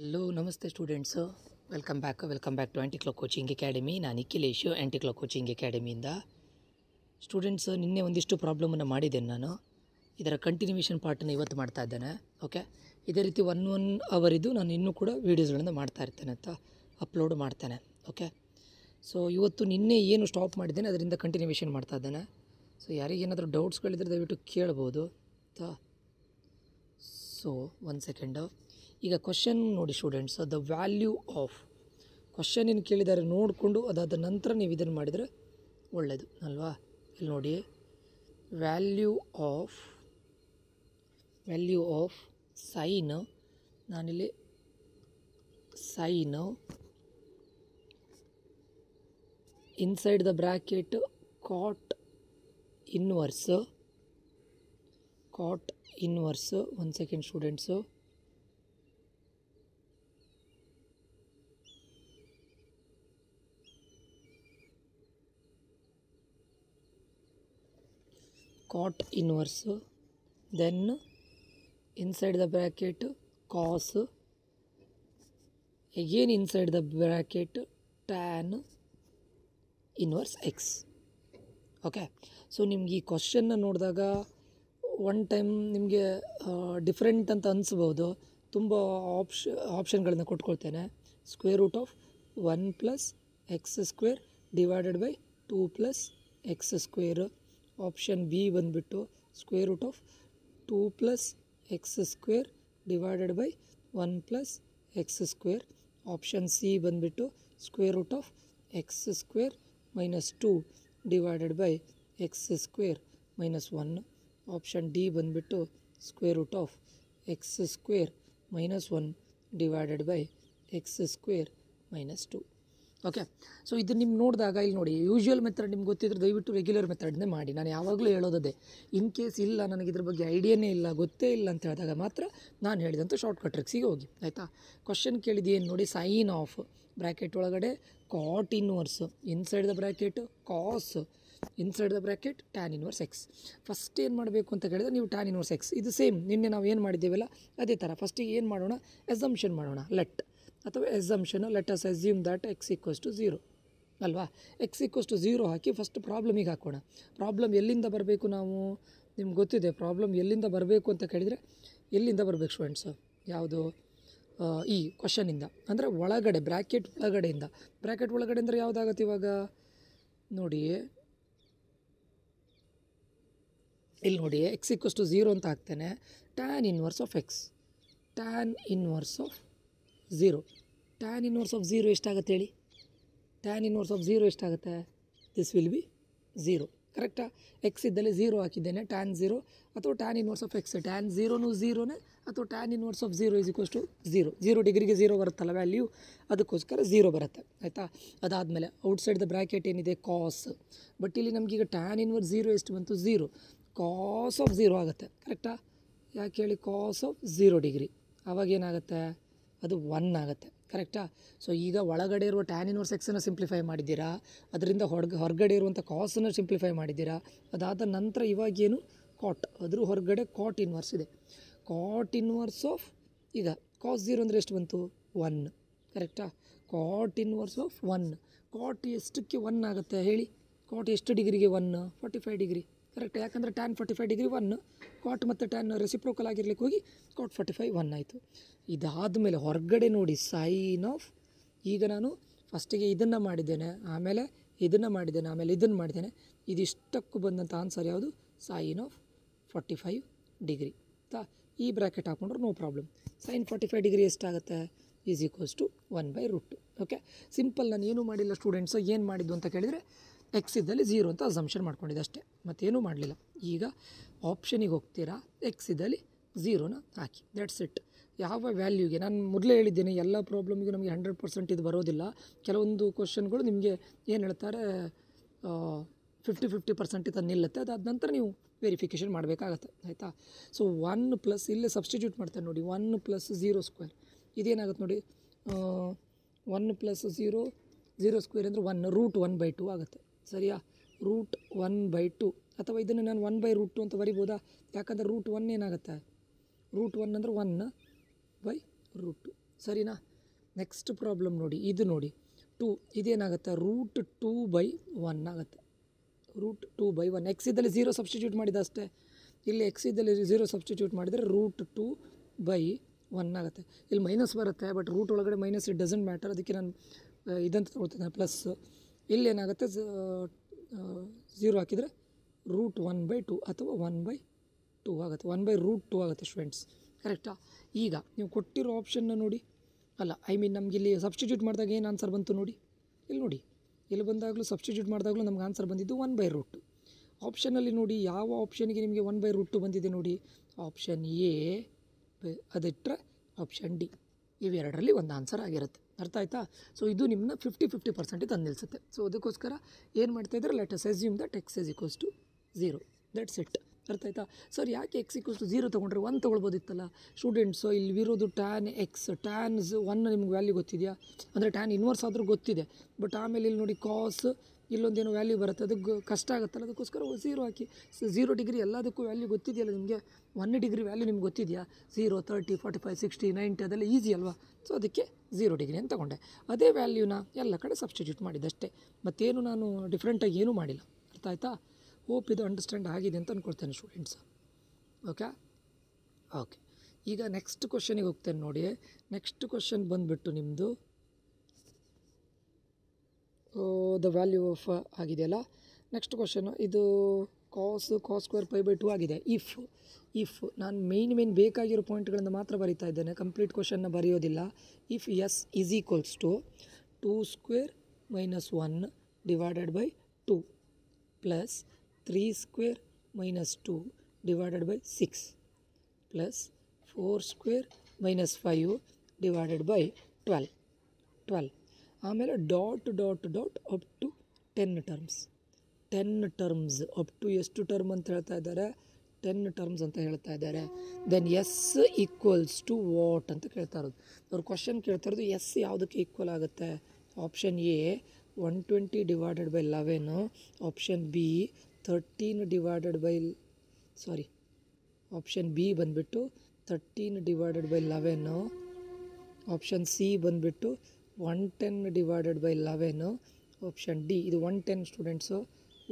Hello ನಮಸ್ತೆ students, welcome back to anti clock coaching academy. ನಾನು Nikhilesh, anti clock coaching ಅಕಾಡೆಮಿಯಿಂದ. Students, ನಿನ್ನೆ ಒಂದಿಷ್ಟು ಪ್ರಾಬ್ಲಮನ್ನು ಮಾಡಿದ್ದೇನೆ ನಾನು. ಇದರ ಕಂಟಿನ್ಯೂಷನ್ ಪಾರ್ಟನ್ನು ಇವತ್ತು ಮಾಡ್ತಾ ಇದ್ದೇನೆ. ಓಕೆ, ಇದೇ ರೀತಿ ಒನ್ ಅವರಿದ್ದು ನಾನು ಇನ್ನೂ ಕೂಡ ವೀಡಿಯೋಸ್ಗಳನ್ನು ಮಾಡ್ತಾ ಇರ್ತೇನೆ ಅಂತ ಅಪ್ಲೋಡ್ ಮಾಡ್ತೇನೆ. ಓಕೆ, ಸೊ ಇವತ್ತು ನಿನ್ನೆ ಏನು ಸ್ಟಾಪ್ ಮಾಡಿದ್ದೇನೆ ಅದರಿಂದ ಕಂಟಿನ್ಯೂಷನ್ ಮಾಡ್ತಾ ಇದ್ದೇನೆ. ಸೊ ಯಾರಿಗೇನಾದರೂ ಡೌಟ್ಸ್ಗಳಿದ್ದರೆ ದಯವಿಟ್ಟು ಕೇಳ್ಬೋದು ಆಯಿತಾ. So 1 second. ಈಗ ಕ್ವಶನ್ ನೋಡಿ students, the value of question ಏನು ಕೇಳಿದ್ದಾರೆ ನೋಡಿಕೊಂಡು ಅದಾದ ನಂತರ ನೀವು ಇದನ್ನು ಮಾಡಿದರೆ ಒಳ್ಳೆಯದು ಅಲ್ವಾ. ಇಲ್ಲಿ ನೋಡಿ, ವ್ಯಾಲ್ಯೂ ಆಫ್ ಸೈನ್, ನಾನಿಲ್ಲಿ sine inside the bracket cot inverse 1 second students. Cot inverse, then inside the bracket cos, again inside the bracket tan inverse x. Okay, so ನಿಮ್ಗೆ ಈ ಕ್ವಶನ್ನ ನೋಡಿದಾಗ ಒನ್ ಟೈಮ್ ನಿಮಗೆ ಡಿಫ್ರೆಂಟ್ ಅಂತ ಅನಿಸ್ಬೋದು. ತುಂಬ ಆಪ್ಷನ್ಗಳನ್ನು ಕೊಟ್ಕೊಳ್ತೇನೆ. Square root of 1 + x² divided by 2 + x². Option B ಬಂದುಬಿಟ್ಟು square root of 2 + x² divided by 1 + x². Option C ಬಂದುಬಿಟ್ಟು square root of x² - 2 divided by x² - 1. Option D ಬಂದುಬಿಟ್ಟು square root of x² - 1 divided by x² - 2. Okay, so ಇದು ನಿಮ್ಗೆ ನೋಡಿದಾಗ ಇಲ್ಲಿ ನೋಡಿ, usual method ನಿಮ್ಗೆ ಗೊತ್ತಿದ್ರೆ ದಯವಿಟ್ಟು ರೆಗ್ಯುಲರ್ ಮೆಥಡ್ನೇ ಮಾಡಿ. ನಾನು ಯಾವಾಗಲೂ ಹೇಳೋದೇ, ಇನ್ ಕೇಸ್ ಇಲ್ಲ ನನಗೆ ಇದ್ರ ಬಗ್ಗೆ ಐಡಿಯಾನೇ ಇಲ್ಲ, ಗೊತ್ತೇ ಇಲ್ಲ ಅಂತ ಹೇಳಿದಾಗ ಮಾತ್ರ ನಾನು ಹೇಳಿದಂಥ ಶಾರ್ಟ್ಕಟ್ ಟ್ರಿಕ್ಸಿಗೆ ಹೋಗಿ ಆಯಿತಾ. ಕ್ವಶನ್ ಕೇಳಿದ್ದೇನು ನೋಡಿ, ಸೈನ್ ಆಫ್ ಬ್ರ್ಯಾಕೆಟ್ ಒಳಗಡೆ cot inverse, inside the bracket cos, inside the bracket tan inverse x. First ಏನು ಮಾಡಬೇಕು ಅಂತ ಕೇಳಿದ್ರೆ ನೀವು ಟ್ಯಾನ್ ಇನ್ವರ್ಸ್ ಎಕ್ಸ್, ಇದು ಸೇಮ್ ನಿನ್ನೆ ನಾವು ಏನು ಮಾಡಿದ್ದೇವಲ್ಲ ಅದೇ ಥರ. ಫಸ್ಟಿಗೆ ಏನು ಮಾಡೋಣ, ಅಸಂಪ್ಷನ್ ಮಾಡೋಣ. ಅಥವಾ assumption, let us assume that x = 0 ಅಲ್ವಾ. x = 0 ಹಾಕಿ ಫಸ್ಟ್ ಪ್ರಾಬ್ಲಮಿಗೆ ಹಾಕೋಣ. ಪ್ರಾಬ್ಲಮ್ ಎಲ್ಲಿಂದ ಬರಬೇಕು, ನಾವು ನಿಮ್ಗೆ ಗೊತ್ತಿದೆ ಪ್ರಾಬ್ಲಮ್ ಎಲ್ಲಿಂದ ಬರಬೇಕು ಅಂತ ಕೇಳಿದರೆ ಎಲ್ಲಿಂದ ಬರಬೇಕು ಸ್ಟೂಡೆಂಟ್ಸು, ಯಾವುದು ಈ ಕ್ವಶನಿಂದ, ಅಂದರೆ ಒಳಗಡೆ ಬ್ರ್ಯಾಕೆಟ್ ಒಳಗಡೆಯಿಂದ. ಬ್ರ್ಯಾಕೆಟ್ ಒಳಗಡೆ ಅಂದರೆ ಯಾವುದಾಗತ್ತೆ ಇವಾಗ ನೋಡಿ, ಇಲ್ಲಿ ನೋಡಿ x = 0 ಅಂತ ಹಾಕ್ತೇನೆ. Tan inverse of X, tan inverse of 0. Tan inverse of 0 ಎಷ್ಟಾಗುತ್ತೆ ಹೇಳಿ? ಟ್ಯಾನ್ ಇನ್ವರ್ಸ್ ಆಫ್ 0 ಎಷ್ಟಾಗುತ್ತೆ? This will be 0. ಕರೆಕ್ಟಾ? ಎಕ್ಸ್ ಇದ್ದಲ್ಲಿ 0 ಹಾಕಿದ್ದೇನೆ, ಟ್ಯಾನ್ 0 ಅಥವಾ tan inverse of X. Tan 0ನೂ 0ನೇ, ಅಥವಾ ಟ್ಯಾನ್ ಇನ್ವರ್ಸ್ ಆಫ್ 0 = 0. 0 ಡಿಗ್ರಿಗೆ 0 ಬರುತ್ತಲ್ಲ ವ್ಯಾಲ್ಯೂ, ಅದಕ್ಕೋಸ್ಕರ 0 ಬರುತ್ತೆ ಆಯಿತಾ. ಅದಾದಮೇಲೆ ಔಟ್ಸೈಡ್ ದ ಬ್ರ್ಯಾಕೆಟ್ ಏನಿದೆ ಕಾಸ್, ಬಟ್ ಇಲ್ಲಿ ನಮಗೀಗ ಟ್ಯಾನ್ ಇನ್ವರ್ಸ್ 0 ಎಷ್ಟು ಬಂತು? 0. ಕಾಸ್ ಆಫ್ 0 ಆಗುತ್ತೆ. ಕರೆಕ್ಟಾ? ಯಾಕೆ ಹೇಳಿ? ಕಾಸ್ ಆಫ್ 0 ಡಿಗ್ರಿ, ಆವಾಗೇನಾಗುತ್ತೆ? ಅದು 1 ಆಗುತ್ತೆ. ಕರೆಕ್ಟಾ? ಸೊ ಈಗ ಒಳಗಡೆ ಇರುವ ಟ್ಯಾನ್ ಇನ್ವರ್ಸ್ ಎಕ್ಸನ್ನು ಸಿಂಪ್ಲಿಫೈ ಮಾಡಿದ್ದೀರಾ, ಅದರಿಂದ ಹೊರಗಡೆ ಇರುವಂಥ ಕಾಸನ್ನು ಸಿಂಪ್ಲಿಫೈ ಮಾಡಿದ್ದೀರಾ. ಅದಾದ ನಂತರ ಇವಾಗೇನು ಕಾಟ್, ಅದ್ರ ಹೊರಗಡೆ ಕಾಟ್ ಇನ್ವರ್ಸ್ ಇದೆ. ಕಾಟ್ ಇನ್ವರ್ಸ್ ಆಫ್, ಈಗ ಕಾಸ್ 0 ಅಂದರೆ ಎಷ್ಟು ಬಂತು? 1. ಕರೆಕ್ಟಾ? ಕಾಟ್ ಇನ್ವರ್ಸ್ ಆಫ್ 1. ಕಾಟ್ ಎಷ್ಟಕ್ಕೆ 1 ಆಗುತ್ತೆ ಹೇಳಿ? ಕಾಟ್ ಎಷ್ಟು ಡಿಗ್ರಿಗೆ 1? 45 ಡಿಗ್ರಿ. ಕರೆಕ್ಟ್? ಯಾಕಂದರೆ ಟ್ಯಾನ್ 45 ಡಿಗ್ರಿ 1, ಕಾಟ್ ಮತ್ತು ಟ್ಯಾನ್ ರೆಸಿಪ್ರೋಕಲ್ ಆಗಿರ್ಲಿಕ್ಕೆ ಹೋಗಿ ಕಾಟ್ 45 1 ಆಯಿತು. ಇದಾದಮೇಲೆ ಹೊರಗಡೆ ನೋಡಿ ಸೈನ್ ಆಫ್, ಈಗ ನಾನು ಫಸ್ಟಿಗೆ ಇದನ್ನು ಮಾಡಿದ್ದೇನೆ, ಆಮೇಲೆ ಇದನ್ನು ಮಾಡಿದ್ದೇನೆ, ಆಮೇಲೆ ಇದನ್ನು ಮಾಡಿದ್ದೇನೆ. ಇದಿಷ್ಟಕ್ಕೂ ಬಂದಂಥ ಆನ್ಸರ್ ಯಾವುದು? ಸೈನ್ ಆಫ್ 45 ಡಿಗ್ರಿ ಆಯಿತಾ. ಈ ಬ್ರ್ಯಾಕೆಟ್ ಹಾಕ್ಕೊಂಡ್ರೆ ನೋ ಪ್ರಾಬ್ಲಮ್. ಸೈನ್ 45 ಡಿಗ್ರಿ ಎಷ್ಟಾಗುತ್ತೆ? = 1/√2. Okay, simple. ನಾನು ಏನೂ ಮಾಡಿಲ್ಲ ಸ್ಟೂಡೆಂಟ್ಸು. ಏನು ಮಾಡಿದ್ದು ಅಂತ ಕೇಳಿದರೆ ಎಕ್ಸ್ ಇದ್ದಲ್ಲಿ 0 ಅಂತ ಅಸಂಪ್ಷನ್ ಮಾಡ್ಕೊಂಡಿದ್ದೆ ಅಷ್ಟೇ, ಮತ್ತೇನೂ ಮಾಡಲಿಲ್ಲ. ಈಗ ಆಪ್ಷನಿಗೆ ಹೋಗ್ತೀರಾ, ಎಕ್ಸ್ ಇದ್ದಲ್ಲಿ 0ನ ಹಾಕಿ, ದಟ್ಸ್ ಇಟ್. ಯಾವ ವ್ಯಾಲ್ಯೂಗೆ, ನಾನು ಮೊದಲೇ ಹೇಳಿದ್ದೇನೆ ಎಲ್ಲ ಪ್ರಾಬ್ಲಮಿಗೂ ನಮಗೆ 100% ಇದು ಬರೋದಿಲ್ಲ. ಕೆಲವೊಂದು ಕ್ವಶನ್ಗಳು ನಿಮಗೆ ಏನು ಹೇಳ್ತಾರೆ 50% ಇದು ನಿಲ್ಲುತ್ತೆ. ಅದಾದ ನಂತರ ನೀವು ವೆರಿಫಿಕೇಷನ್ ಮಾಡಬೇಕಾಗತ್ತೆ ಆಯಿತಾ. ಸೊ 1 + ಇಲ್ಲೇ ಸಬ್ಸ್ಟಿಟ್ಯೂಟ್ ಮಾಡ್ತಾರೆ ನೋಡಿ, 1 + 0² ಇದೇನಾಗುತ್ತೆ ನೋಡಿ, 1 + 0² ಅಂದರೆ 1 √1/2 ಆಗುತ್ತೆ. ಸರಿಯಾ? √1/2, ಅಥವಾ ಇದನ್ನು ನಾನು 1/√2 ಅಂತ ಬರಿಬೋದಾ? ಯಾಕಂದರೆ √1 ಏನಾಗುತ್ತೆ? √1 ಅಂದರೆ 1/√2 ಸರಿನಾ. ನೆಕ್ಸ್ಟ್ ಪ್ರಾಬ್ಲಮ್ ನೋಡಿ, ಇದು ನೋಡಿ 2 ಇದೇನಾಗುತ್ತೆ √2/1 ಆಗುತ್ತೆ. √2/1 ಎಕ್ಸ್ ಇದ್ದಲ್ಲಿ 0 ಸಬ್ಸ್ಟಿಟ್ಯೂಟ್ ಮಾಡಿದ ಅಷ್ಟೇ. ಇಲ್ಲಿ ಎಕ್ಸ್ ಇದ್ದಲ್ಲಿ 0 ಸಬ್ಸ್ಟಿಟ್ಯೂಟ್ ಮಾಡಿದರೆ √2/1 ಆಗುತ್ತೆ. ಇಲ್ಲಿ ಮೈನಸ್ ಬರುತ್ತೆ, ಬಟ್ ರೂಟ್ ಒಳಗಡೆ ಮೈನಸ್ ಇಟ್ ಡಸಂಟ್ ಮ್ಯಾಟರ್, ಅದಕ್ಕೆ ನಾನು ಇದಂತ ತೊಗೊಳ್ತೇನೆ ಪ್ಲಸ್. ಇಲ್ಲೇನಾಗುತ್ತೆ 0 ಹಾಕಿದರೆ √1/2 ಅಥವಾ 1/2 ಆಗುತ್ತೆ, 1/√2 ಆಗುತ್ತೆ ಸ್ಟೂಡೆಂಟ್ಸ್. ಕರೆಕ್ಟಾ. ಈಗ ನೀವು ಕೊಟ್ಟಿರೋ ಆಪ್ಷನ್ನ ನೋಡಿ, ಅಲ್ಲ ನಮಗೆ ಇಲ್ಲಿ ಸಬ್ಸ್ಟಿಟ್ಯೂಟ್ ಮಾಡಿದಾಗ ಏನು ಆನ್ಸರ್ ಬಂತು ನೋಡಿ, ಇಲ್ಲಿ ಬಂದಾಗಲೂ ಸಬ್ಸ್ಟಿಟ್ಯೂಟ್ ಮಾಡಿದಾಗಲೂ ನಮ್ಗೆ ಆನ್ಸರ್ ಬಂದಿದ್ದು 1/√2. ಆಪ್ಷನಲ್ಲಿ ನೋಡಿ ಯಾವ ಆಪ್ಷನ್ಗೆ ನಿಮಗೆ 1/√2 ಬಂದಿದೆ ನೋಡಿ, ಆಪ್ಷನ್ ಎ ಅದಿಟ್ಟರೆ ಆಪ್ಷನ್ ಡಿ, ಇವೆರಡರಲ್ಲಿ ಒಂದು ಆನ್ಸರ್ ಆಗಿರುತ್ತೆ. ಅರ್ಥ ಆಯ್ತಾ. ಸೊ ಇದು ನಿಮ್ಮನ್ನ 50-50% ತಂದು ನಿಲ್ಲಿಸುತ್ತೆ. ಸೊ ಅದಕ್ಕೋಸ್ಕರ ಏನು ಮಾಡ್ತಾಯಿದ್ರೆ, let us assume that x = 0, that's it. ಅರ್ಥ ಆಯ್ತಾ. ಸರ್ ಯಾಕೆ x = 0 ತೊಗೊಂಡ್ರೆ 1 ತೊಗೊಳ್ಬೋದಿತ್ತಲ್ಲ ಸ್ಟೂಡೆಂಟ್ಸು. ಇಲ್ಲಿ ಇರೋದು tan x, tan 1 ನಿಮ್ಗೆ ವ್ಯಾಲ್ಯೂ ಗೊತ್ತಿದೆಯಾ, ಅಂದರೆ tan ಇನ್ವರ್ಸ್ ಆದರೂ ಗೊತ್ತಿದೆ, ಬಟ್ ಆಮೇಲೆ ಇಲ್ಲಿ ನೋಡಿ ಕಾಸ್ ಇಲ್ಲೊಂದೇನೋ ವ್ಯಾಲ್ಯೂ ಬರುತ್ತೆ, ಅದಕ್ಕೆ ಕಷ್ಟ ಆಗುತ್ತಲ್ಲ, ಅದಕ್ಕೋಸ್ಕರ 0 ಹಾಕಿ. 0 ಡಿಗ್ರಿ ಎಲ್ಲದಕ್ಕೂ ವ್ಯಾಲ್ಯೂ ಗೊತ್ತಿದೆಯಲ್ಲ ನಿಮಗೆ, 1 ಡಿಗ್ರಿ ವ್ಯಾಲ್ಯೂ ನಿಮ್ಗೆ ಗೊತ್ತಿದೆಯಾ, 0, 30, 45, 60, 90 ಅದೆಲ್ಲ ಈಸಿ ಅಲ್ವಾ. ಸೊ ಅದಕ್ಕೆ 0 ಡಿಗ್ರಿ ಅಂತ ತಗೊಂಡೆ. ಅದೇ ವ್ಯಾಲ್ಯೂನ ಎಲ್ಲ ಕಡೆ ಸಬ್ಸ್ಟಿಟ್ಯೂಟ್ ಮಾಡಿದ್ದಷ್ಟೇ, ಮತ್ತೇನು ನಾನು ಡಿಫ್ರೆಂಟಾಗಿ ಏನೂ ಮಾಡಿಲ್ಲ. ಅರ್ಥ ಆಯ್ತಾ. ಹೋಪ್ ಇದು ಅಂಡರ್ಸ್ಟ್ಯಾಂಡ್ ಆಗಿದೆ ಅಂತ ಅಂದ್ಕೊಳ್ತೇನೆ ಸ್ಟೂಡೆಂಟ್ಸ್. ಓಕೆ. ಈಗ ನೆಕ್ಸ್ಟ್ ಕ್ವಶನಿಗೆ ಹೋಗ್ತೇನೆ ನೋಡಿ. ನೆಕ್ಸ್ಟ್ ಕ್ವಶನ್ ಬಂದುಬಿಟ್ಟು ನಿಮ್ಮದು ದ ವ್ಯಾಲ್ಯೂ ಆಫ್ ಆಗಿದೆಯಲ್ಲ. ನೆಕ್ಸ್ಟ್ ಕ್ವಶನು ಇದು ಕಾಸ್ ಸ್ಕ್ವೇರ್ π/2 ಆಗಿದೆ. ಇಫ್ ನಾನು ಮೇನ್ ಬೇಕಾಗಿರೋ ಪಾಯಿಂಟ್ಗಳನ್ನು ಮಾತ್ರ ಬರೀತಾ ಇದ್ದೇನೆ, ಕಂಪ್ಲೀಟ್ ಕ್ವಶನ್ನ ಬರೆಯೋದಿಲ್ಲ. ಇಫ್ s = 2² - 1 / 2 ಪ್ಲಸ್ 3² - 2 / 6 ಪ್ಲಸ್ 4² - 5 / 12 ಆಮೇಲೆ dot up to 10 terms up to ಎಷ್ಟು ಟರ್ಮ್ ಅಂತ ಹೇಳ್ತಾ ಇದ್ದಾರೆ, 10 ಟರ್ಮ್ಸ್ ಅಂತ ಹೇಳ್ತಾ ಇದ್ದಾರೆ. ದೆನ್ s = ವಾಟ್ ಅಂತ ಕೇಳ್ತಾ ಇರೋದು. ಅವ್ರು ಕ್ವಶನ್ ಕೇಳ್ತಾ ಇರೋದು ಎಸ್ ಯಾವುದಕ್ಕೆ ಈಕ್ವಲ್ ಆಗುತ್ತೆ. Option A 120 / 11, option B 13 option B ಬಂದುಬಿಟ್ಟು 13 / 11, ಆಪ್ಷನ್ ಸಿ ಬಂದುಬಿಟ್ಟು 110 / 11, ಆಪ್ಷನ್ ಡಿ ಇದು 110 ಸ್ಟೂಡೆಂಟ್ಸು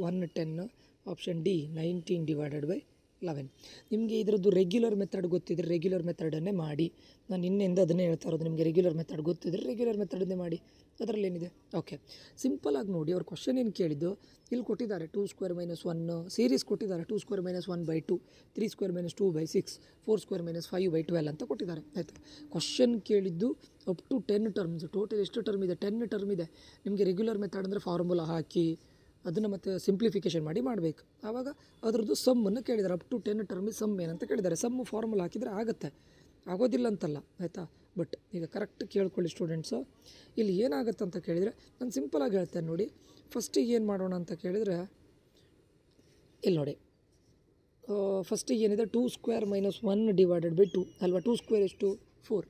110, ಆಪ್ಷನ್ ಡಿ 19 / 11. ನಿಮಗೆ ಇದರದ್ದು ರೆಗ್ಯುಲರ್ ಮೆಥಡ್ ಗೊತ್ತಿದ್ದರೆ ರೆಗ್ಯುಲರ್ ಮೆಥಡನ್ನೇ ಮಾಡಿ. ನಾನು ನಿನ್ನೆಯಿಂದ ಅದನ್ನೇ ಹೇಳ್ತಾ ಇರೋದು, ನಿಮಗೆ ರೆಗ್ಯುಲರ್ ಮೆಥಡ್ ಗೊತ್ತಿದ್ದರೆ ರೆಗ್ಯುಲರ್ ಮೆಥಡನ್ನೇ ಮಾಡಿ, ಅದರಲ್ಲೇನಿದೆ. ಓಕೆ, ಸಿಂಪಲಾಗಿ ನೋಡಿ. ಅವ್ರ ಕ್ವಶನ್ ಏನು ಕೇಳಿದ್ದು, ಇಲ್ಲಿ ಕೊಟ್ಟಿದ್ದಾರೆ 2² - 1 ಸೀರೀಸ್ ಕೊಟ್ಟಿದ್ದಾರೆ, 2² - 1/2, 3² - 2/6, 4² - 5/12 ಅಂತ ಕೊಟ್ಟಿದ್ದಾರೆ. ಆಯಿತು. ಕ್ವಶನ್ ಕೇಳಿದ್ದು ಅಪ್ ಟು 10 ಟರ್ಮ್ಸ್. ಟೋಟಲ್ ಎಷ್ಟು ಟರ್ಮ್ ಇದೆ, 10 ಟರ್ಮ್ ಇದೆ. ನಿಮಗೆ ರೆಗ್ಯುಲರ್ ಮೆಥಡ್ ಅಂದರೆ ಫಾರ್ಮುಲಾ ಹಾಕಿ ಅದನ್ನು ಮತ್ತೆ ಸಿಂಪ್ಲಿಫಿಕೇಷನ್ ಮಾಡಬೇಕು. ಆವಾಗ ಅದರದ್ದು ಸಮ್ಮನ್ನು ಕೇಳಿದ್ದಾರೆ. ಅಪ್ ಟು 10 ಟರ್ಮಿಗೆ ಸಮ್ ಏನಂತ ಕೇಳಿದ್ದಾರೆ. ಸಮ್ಮು ಫಾರ್ಮುಲಾ ಹಾಕಿದರೆ ಆಗುತ್ತೆ, ಆಗೋದಿಲ್ಲ ಅಂತಲ್ಲ. ಆಯಿತಾ. ಬಟ್ ಈಗ ಕರೆಕ್ಟ್ ಕೇಳ್ಕೊಳ್ಳಿ ಸ್ಟೂಡೆಂಟ್ಸು. ಇಲ್ಲಿ ಏನಾಗುತ್ತೆ ಅಂತ ಕೇಳಿದರೆ ನಾನು ಸಿಂಪಲಾಗಿ ಹೇಳ್ತೇನೆ ನೋಡಿ. ಫಸ್ಟಿಗೆ ಏನು ಮಾಡೋಣ ಅಂತ ಕೇಳಿದರೆ, ಇಲ್ಲಿ ನೋಡಿ, ಫಸ್ಟಿಗೆ ಏನಿದೆ 2² - 1 / 2 ಅಲ್ವಾ. 2² ಎಷ್ಟು 4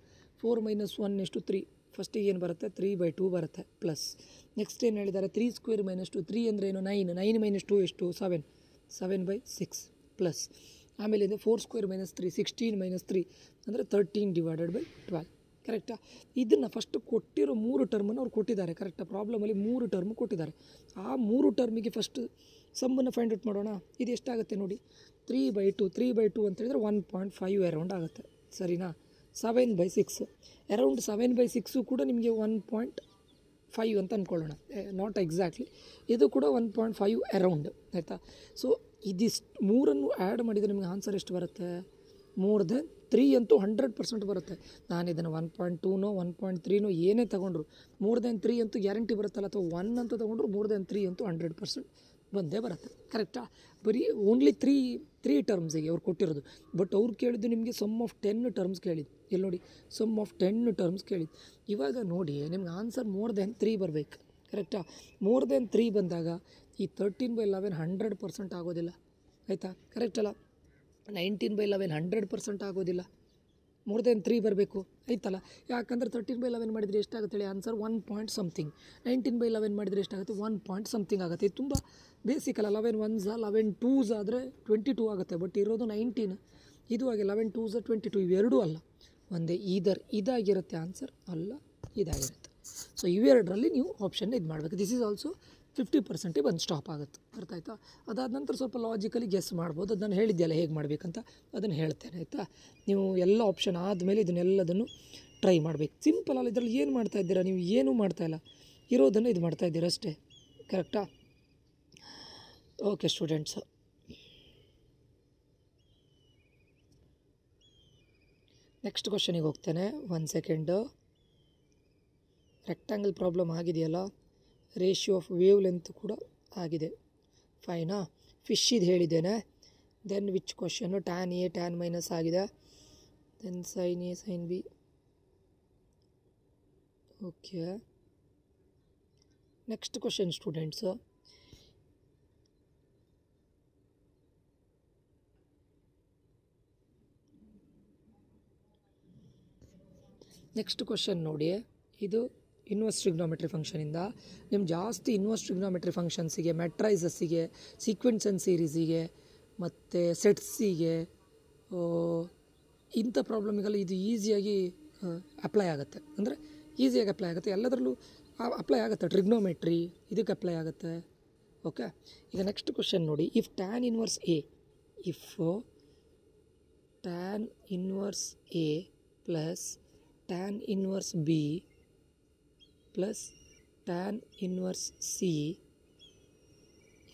- 1 ಎಷ್ಟು 3. ಫಸ್ಟಿಗೆ ಏನು ಬರುತ್ತೆ 3/2 ಬರುತ್ತೆ. ಪ್ಲಸ್ ನೆಕ್ಸ್ಟ್ ಏನು ಹೇಳಿದ್ದಾರೆ 3² - 2, 3 ಅಂದರೆ ಏನು 9, 9 - 2 ಎಷ್ಟು 7, 7/6 ಪ್ಲಸ್ ಆಮೇಲೆ ಇದೆ 4² - 3, 16 - 3 ಅಂದರೆ 13 / 12. ಕರೆಕ್ಟಾ. ಇದನ್ನು ಫಸ್ಟ್ ಕೊಟ್ಟಿರೋ 3 ಟರ್ಮನ್ನು ಅವ್ರು ಕೊಟ್ಟಿದ್ದಾರೆ. ಕರೆಕ್ಟಾ. ಪ್ರಾಬ್ಲಮಲ್ಲಿ 3 ಟರ್ಮ್ ಕೊಟ್ಟಿದ್ದಾರೆ. ಆ 3 ಟರ್ಮಿಗೆ ಫಸ್ಟ್ ಸಮ್ಮನ್ನು ಫೈಂಡ್ ಔಟ್ ಮಾಡೋಣ. ಇದು ಎಷ್ಟಾಗುತ್ತೆ ನೋಡಿ, 3/2 ಅಂತ ಹೇಳಿದರೆ 1.5 ಅರೌಂಡ್ ಆಗುತ್ತೆ. ಸರಿನಾ. 7/6 ಅರೌಂಡ್ 7/6 ಕೂಡ ನಿಮಗೆ 1.5 ಅಂತ ಅಂದ್ಕೊಳ್ಳೋಣ, ನಾಟ್ ಎಕ್ಸಾಕ್ಟ್ಲಿ. ಇದು ಕೂಡ 1.5 ಅರೌಂಡ್. ಆಯಿತಾ. ಸೊ ಇದಿಷ್ಟು ಮೂರನ್ನು ಆ್ಯಡ್ ಮಾಡಿದರೆ ನಿಮಗೆ ಆನ್ಸರ್ ಎಷ್ಟು ಬರುತ್ತೆ, ಮೋರ್ ದೆನ್ 3 ಅಂತೂ 100% ಬರುತ್ತೆ. ನಾನು ಇದನ್ನು 1.2ನೋ 1.3ನೋ ಏನೇ ತೊಗೊಂಡ್ರು ಮೋರ್ ದೆನ್ 3 ಅಂತೂ ಗ್ಯಾರಂಟಿ ಬರುತ್ತಲ್ಲ, ಅಥವಾ 1 ಅಂತ ತೊಗೊಂಡ್ರು ಮೋರ್ ದೆನ್ 3 ಅಂತೂ 100% ಬಂದೇ ಬರುತ್ತೆ. ಕರೆಕ್ಟಾ. ಬರೀ ಓನ್ಲಿ 3 ಟರ್ಮ್ಸಿಗೆ ಅವ್ರು ಕೊಟ್ಟಿರೋದು. ಬಟ್ ಅವ್ರು ಕೇಳಿದ್ದು ನಿಮಗೆ ಸಮ್ ಆಫ್ 10 ಟರ್ಮ್ಸ್ ಕೇಳಿದ್ದು. ಇಲ್ಲಿ ನೋಡಿ, ಸಮ್ ಆಫ್ 10 ಟರ್ಮ್ಸ್ ಕೇಳಿದ್ದು. ಇವಾಗ ನೋಡಿ ನಿಮ್ಗೆ ಆನ್ಸರ್ ಮೋರ್ ದೆನ್ 3 ಬರಬೇಕು. ಕರೆಕ್ಟಾ. ಮೋರ್ ದೆನ್ 3 ಬಂದಾಗ ಈ 13/11 100% ಆಗೋದಿಲ್ಲ. ಆಯಿತಾ. ಕರೆಕ್ಟ್ ಅಲ್ಲ. 19/11 100% ಆಗೋದಿಲ್ಲ. ಮೋರ್ ದೆನ್ 3 ಬರಬೇಕು. ಆಯ್ತಲ್ಲ. ಯಾಕಂದರೆ 13/11 ಮಾಡಿದರೆ ಎಷ್ಟಾಗುತ್ತೆ ಹೇಳಿ ಆನ್ಸರ್ 1 ಪಾಯಿಂಟ್ ಸಮಥಿಂಗ್. 19/11 ಮಾಡಿದರೆ ಎಷ್ಟಾಗುತ್ತೆ 1 ಪಾಯಿಂಟ್ ಸಮಥಿಂಗ್ ಆಗುತ್ತೆ. ಇದು ತುಂಬ ಬೇಸಿಕಲ್ಲ. 11 1s 11 2s ಆದರೆ 22 ಆಗುತ್ತೆ. ಬಟ್ ಇರೋದು 19. ಇದು ಹಾಗೆ 11 2s 22 ಇವೆರಡೂ ಅಲ್ಲ. ಒಂದೇ ಇದಾಗಿರುತ್ತೆ ಆನ್ಸರ್, ಅಲ್ಲ ಇದಾಗಿರುತ್ತೆ. ಸೊ ಇವೆರಡರಲ್ಲಿ ನೀವು ಆಪ್ಷನ್ ಇದು ಮಾಡಬೇಕು. ದಿಸ್ ಈಸ್ ಆಲ್ಸೋ 50% ಬಂದು ಸ್ಟಾಪ್ ಆಗುತ್ತೆ. ಅರ್ಥ ಆಯಿತಾ? ಅದಾದ ನಂತರ ಸ್ವಲ್ಪ ಲಾಜಿಕಲಿ ಗೆಸ್ ಮಾಡ್ಬೋದು. ಅದು ನಾನು ಹೇಳಿದ್ದೆಲ್ಲ ಹೇಗೆ ಮಾಡಬೇಕಂತ ಅದನ್ನು ಹೇಳ್ತೇನೆ. ಆಯಿತಾ? ನೀವು ಎಲ್ಲ ಆಪ್ಷನ್ ಆದಮೇಲೆ ಇದನ್ನೆಲ್ಲದನ್ನು ಟ್ರೈ ಮಾಡಬೇಕು. ಸಿಂಪಲ್ ಅಲ್ಲ, ಇದರಲ್ಲಿ ಏನು ಮಾಡ್ತಾ ಇದ್ದೀರಾ ನೀವು? ಏನೂ ಮಾಡ್ತಾಯಿಲ್ಲ, ಇರೋದನ್ನು ಇದು ಮಾಡ್ತಾ ಇದ್ದೀರಾ ಅಷ್ಟೇ. ಕರೆಕ್ಟಾ? ಓಕೆ ಸ್ಟೂಡೆಂಟ್ಸ್, ನೆಕ್ಸ್ಟ್ ಕ್ವಶನಿಗೆ ಹೋಗ್ತೇನೆ. 1 ಸೆಕೆಂಡು. ರೆಕ್ಟ್ಯಾಂಗಲ್ ಪ್ರಾಬ್ಲಮ್ ಆಗಿದೆಯಲ್ಲ, ರೇಷಿಯೋ ಆಫ್ ವೇವ್ ಲೆಂತ್ ಕೂಡ ಆಗಿದೆ. ಫೈನಾ? ಫಿಶ್ಶಿದು ಹೇಳಿದ್ದೇನೆ. ದೆನ್ ವಿಚ್ ಕ್ವಶನ್ನು? ಟ್ಯಾನ್ ಎ ಟ್ಯಾನ್ ಮೈನಸ್ ಆಗಿದೆ. Then sine A sine B. Okay, next question students. Next question ನೋಡಿ, ಇದು ಇನ್ವರ್ಸ್ ಟ್ರಿಗ್ನೋಮೆಟ್ರಿ ಫಂಕ್ಷನಿಂದ ನಿಮ್ಮ ಜಾಸ್ತಿ ಇನ್ವರ್ಸ್ ಟ್ರಿಗ್ನೋಮೆಟ್ರಿ ಫಂಕ್ಷನ್ಸಿಗೆ, ಮ್ಯಾಟ್ರೈಸಸ್ಸಿಗೆ, ಸೀಕ್ವೆನ್ಸ್ ಆ್ಯಂಡ್ ಸೀರೀಸಿಗೆ ಮತ್ತು ಸೆಟ್ಸಿಗೆ, ಇಂಥ ಪ್ರಾಬ್ಲಮಿಗೆಲ್ಲ ಇದು ಈಸಿಯಾಗಿ ಅಪ್ಲೈ ಆಗುತ್ತೆ. ಅಂದರೆ ಈಸಿಯಾಗಿ ಅಪ್ಲೈ ಆಗುತ್ತೆ, ಎಲ್ಲದರಲ್ಲೂ ಅಪ್ಲೈ ಆಗುತ್ತೆ. ಟ್ರಿಗ್ನೋಮೆಟ್ರಿ ಇದಕ್ಕೆ ಅಪ್ಲೈ ಆಗುತ್ತೆ. ಓಕೆ, ಈಗ ನೆಕ್ಸ್ಟ್ ಕ್ವಶನ್ ನೋಡಿ. If tan inverse A, if tan inverse A plus tan inverse B plus tan inverse C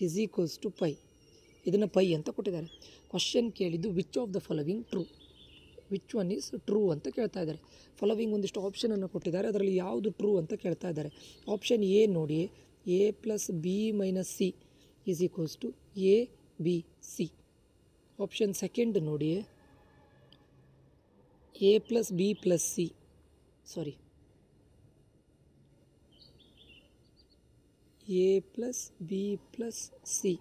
is equals to pi. ಇದನ್ನು ಪೈ ಅಂತ ಕೊಟ್ಟಿದ್ದಾರೆ. ಕ್ವಶನ್ ಕೇಳಿದ್ದು which of the following true, which one is true ಅಂತ ಕೇಳ್ತಾ ಇದ್ದಾರೆ. Following ಒಂದಿಷ್ಟು ಆಪ್ಷನನ್ನು ಕೊಟ್ಟಿದ್ದಾರೆ, ಅದರಲ್ಲಿ ಯಾವುದು ಟ್ರೂ ಅಂತ ಕೇಳ್ತಾ ಇದ್ದಾರೆ. ಆಪ್ಷನ್ ಎ ನೋಡಿ, A plus B minus C is equals to A B C. Option second ನೋಡಿ, A plus B plus C, sorry, A plus B plus C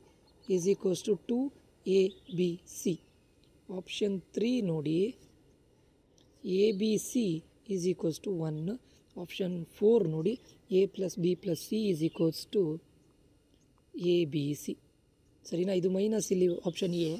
is equals to 2abc. Option 3 ನೋಡಿ, A B C is equals to 1. Option 4 ನೋಡಿ, A plus B plus C is equals to A B C. ಸರಿನಾ? ಇದು minus ಇಲ್ಲಿ option A.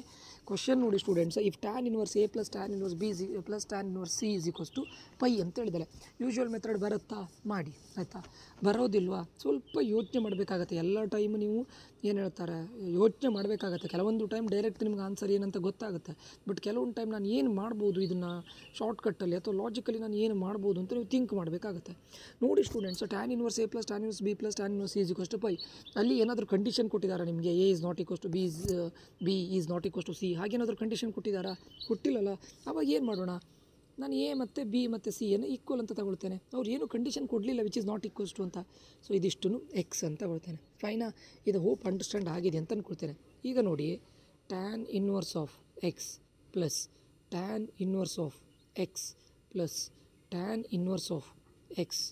Question ನೋಡಿ students, if tan inverse A plus tan inverse B plus tan inverse C is equals to pi ಅಂತ ಹೇಳಿದ್ದಾರೆ. Usual method ಬರುತ್ತಾ? ಮಾಡಿ. ಆಯಿತಾ? ಬರೋದಿಲ್ವಾ? ಸ್ವಲ್ಪ ಯೋಚನೆ ಮಾಡಬೇಕಾಗತ್ತೆ. ಎಲ್ಲ ಟೈಮ್ ನೀವು ಏನು ಹೇಳ್ತಾರೆ, ಯೋಚನೆ ಮಾಡಬೇಕಾಗತ್ತೆ. ಕೆಲವೊಂದು ಟೈಮ್ ಡೈರೆಕ್ಟ್ ನಿಮ್ಗೆ ಆನ್ಸರ್ ಏನಂತ ಗೊತ್ತಾಗುತ್ತೆ. ಬಟ್ ಕೆಲವೊಂದು ಟೈಮ್ ನಾನು ಏನು ಮಾಡ್ಬೋದು ಇದನ್ನು ಶಾರ್ಟ್ಕಟ್ಟಲ್ಲಿ ಅಥವಾ ಲಾಜಿಕಲಿ ನಾನು ಏನು ಮಾಡ್ಬೋದು ಅಂತ ನೀವು ಥಿಂಕ್ ಮಾಡಬೇಕಾಗತ್ತೆ. ನೋಡಿ students, tan inverse A plus tan inverse B plus tan inverse C is equals to pi. ಅಲ್ಲಿ ಏನಾದರೂ ಕಂಡೀಷನ್ ಕೊಟ್ಟಿದ್ದಾರೆ ನಿಮಗೆ, A is not equals to B is not equals to C, ಹಾಗೇನಾದರೂ ಕಂಡೀಷನ್ ಕೊಟ್ಟಿದ್ದಾರಾ? ಕೊಟ್ಟಿಲ್ಲಲ್ಲ. ಆವಾಗ ಏನು ಮಾಡೋಣ? ನಾನು ಎ ಮತ್ತು ಬಿ ಮತ್ತು ಸಿ ಅನ್ನು ಈಕ್ವಲ್ ಅಂತ ತಗೊಳ್ತೇನೆ. ಅವ್ರು ಏನು ಕಂಡೀಷನ್ ಕೊಡಲಿಲ್ಲ which is not equals to ಅಂತ. ಸೊ ಇದಿಷ್ಟು ಎಕ್ಸ್ ಅಂತ ತಗೊಳ್ತೇನೆ. ಫೈನಾ? ಇದು ಹೋಪ್ ಅಂಡರ್ಸ್ಟ್ಯಾಂಡ್ ಆಗಿದೆ ಅಂತ ಅಂದ್ಕೊಳ್ತೇನೆ. ಈಗ ನೋಡಿ, tan inverse of x plus tan inverse of x plus tan inverse of x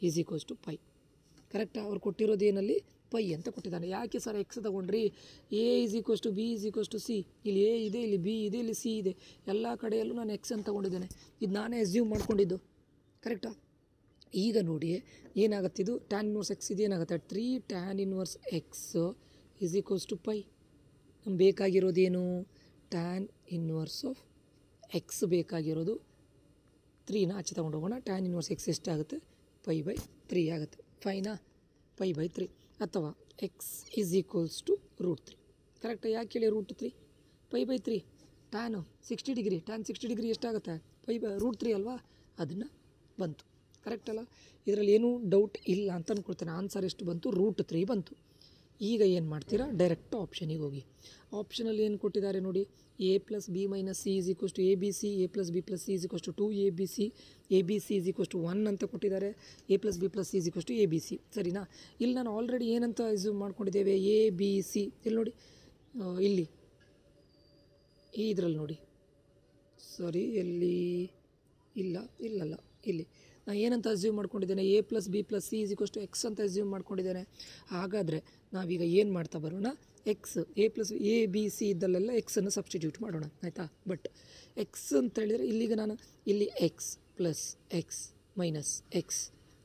is equals to pi. ಕರೆಕ್ಟಾ? ಅವ್ರು ಕೊಟ್ಟಿರೋದು ಏನಲ್ಲಿ ಪೈ ಅಂತ ಕೊಟ್ಟಿದ್ದಾನೆ. ಯಾಕೆ ಸರ್ ಎಕ್ಸ್ ತಗೊಂಡ್ರಿ? A is equals to B is equals to C. ಇಲ್ಲಿ ಎ ಇದೆ, ಇಲ್ಲಿ ಬಿ ಇದೆ, ಇಲ್ಲಿ ಸಿ ಇದೆ. ಎಲ್ಲ ಕಡೆಯಲ್ಲೂ ನಾನು ಎಕ್ಸ್ ಅಂತ ತಗೊಂಡಿದ್ದೇನೆ. ಇದು ನಾನೇ ಅಸ್ಯೂಮ್ ಮಾಡ್ಕೊಂಡಿದ್ದು. ಕರೆಕ್ಟಾ? ಈಗ ನೋಡಿ ಏನಾಗುತ್ತಿದ್ದು, ಟ್ಯಾನ್ ಇನ್ವರ್ಸ್ ಎಕ್ಸ್ ಇದು ಏನಾಗುತ್ತೆ, 3 tan inverse x is equals to pi. ನಮ್ಗೆ ಬೇಕಾಗಿರೋದೇನು? ಟ್ಯಾನ್ ಇನ್ವರ್ಸ್ ಆಫ್ ಎಕ್ಸ್ ಬೇಕಾಗಿರೋದು. 3ನ ಆಚೆ ತೊಗೊಂಡು ಹೋಗೋಣ. ಟ್ಯಾನ್ ಇನ್ವರ್ಸ್ ಎಕ್ಸ್ ಎಷ್ಟಾಗುತ್ತೆ? π/3 ಆಗುತ್ತೆ. ಫೈನಾ? π/3 ಅಥವಾ ಎಕ್ಸ್ ಈಸ್ ಈಕ್ವಲ್ಸ್ ಟು √3. ಕರೆಕ್ಟಾ? ಯಾಕೆ ಹೇಳಿ √3? π/3 ಟ್ಯಾನು 60 ಡಿಗ್ರಿ. ಟ್ಯಾನ್ 60 ಡಿಗ್ರಿ ಎಷ್ಟಾಗುತ್ತೆ? √3 ಅಲ್ವಾ? ಅದನ್ನು ಬಂತು. ಕರೆಕ್ಟ್ ಅಲ್ಲ? ಇದರಲ್ಲಿ ಏನೂ ಡೌಟ್ ಇಲ್ಲ ಅಂತ ಅಂದ್ಕೊಳ್ತೇನೆ. ಆನ್ಸರ್ ಎಷ್ಟು ಬಂತು? √3 ಬಂತು. ಈಗ ಏನು ಮಾಡ್ತೀರಾ? ಡೈರೆಕ್ಟ್ ಆಪ್ಷನಿಗೆ ಹೋಗಿ. ಆಪ್ಷನಲ್ಲಿ ಏನು ಕೊಟ್ಟಿದ್ದಾರೆ ನೋಡಿ, A plus B minus C is equals to A B C, A plus B plus C is equals to 2abc, A B C is equals to 1 ಅಂತ ಕೊಟ್ಟಿದ್ದಾರೆ. A plus B plus C is equals to A B C. ಸರಿನಾ? ಇಲ್ಲಿ ನಾನು already ಏನಂತ assume ಮಾಡ್ಕೊಂಡಿದ್ದೇವೆ? A B C. ಇಲ್ಲಿ ನೋಡಿ, ಇಲ್ಲಿ ಈ ಇದರಲ್ಲಿ ನೋಡಿ, ಸಾರಿ ಎಲ್ಲಿ ಇಲ್ಲಲ್ಲ, ಇಲ್ಲಿ ನಾನು ಏನಂತ ಅಸ್ಯೂಮ್ ಮಾಡ್ಕೊಂಡಿದ್ದೇನೆ? A plus B plus C is equals to X ಅಂತ ಅಸ್ಯೂಮ್ ಮಾಡ್ಕೊಂಡಿದ್ದೇನೆ. ಹಾಗಾದರೆ ನಾವೀಗ ಏನು ಮಾಡ್ತಾ ಬರೋಣ? X A plus A B C ಇದ್ದಲ್ಲೆಲ್ಲ ಎಕ್ಸನ್ನು ಸಬ್ಸ್ಟಿಟ್ಯೂಟ್ ಮಾಡೋಣ. ಆಯಿತಾ? ಬಟ್ ಎಕ್ಸ್ ಅಂತ ಹೇಳಿದರೆ ಇಲ್ಲಿಗೆ ನಾನು ಇಲ್ಲಿ X plus X minus X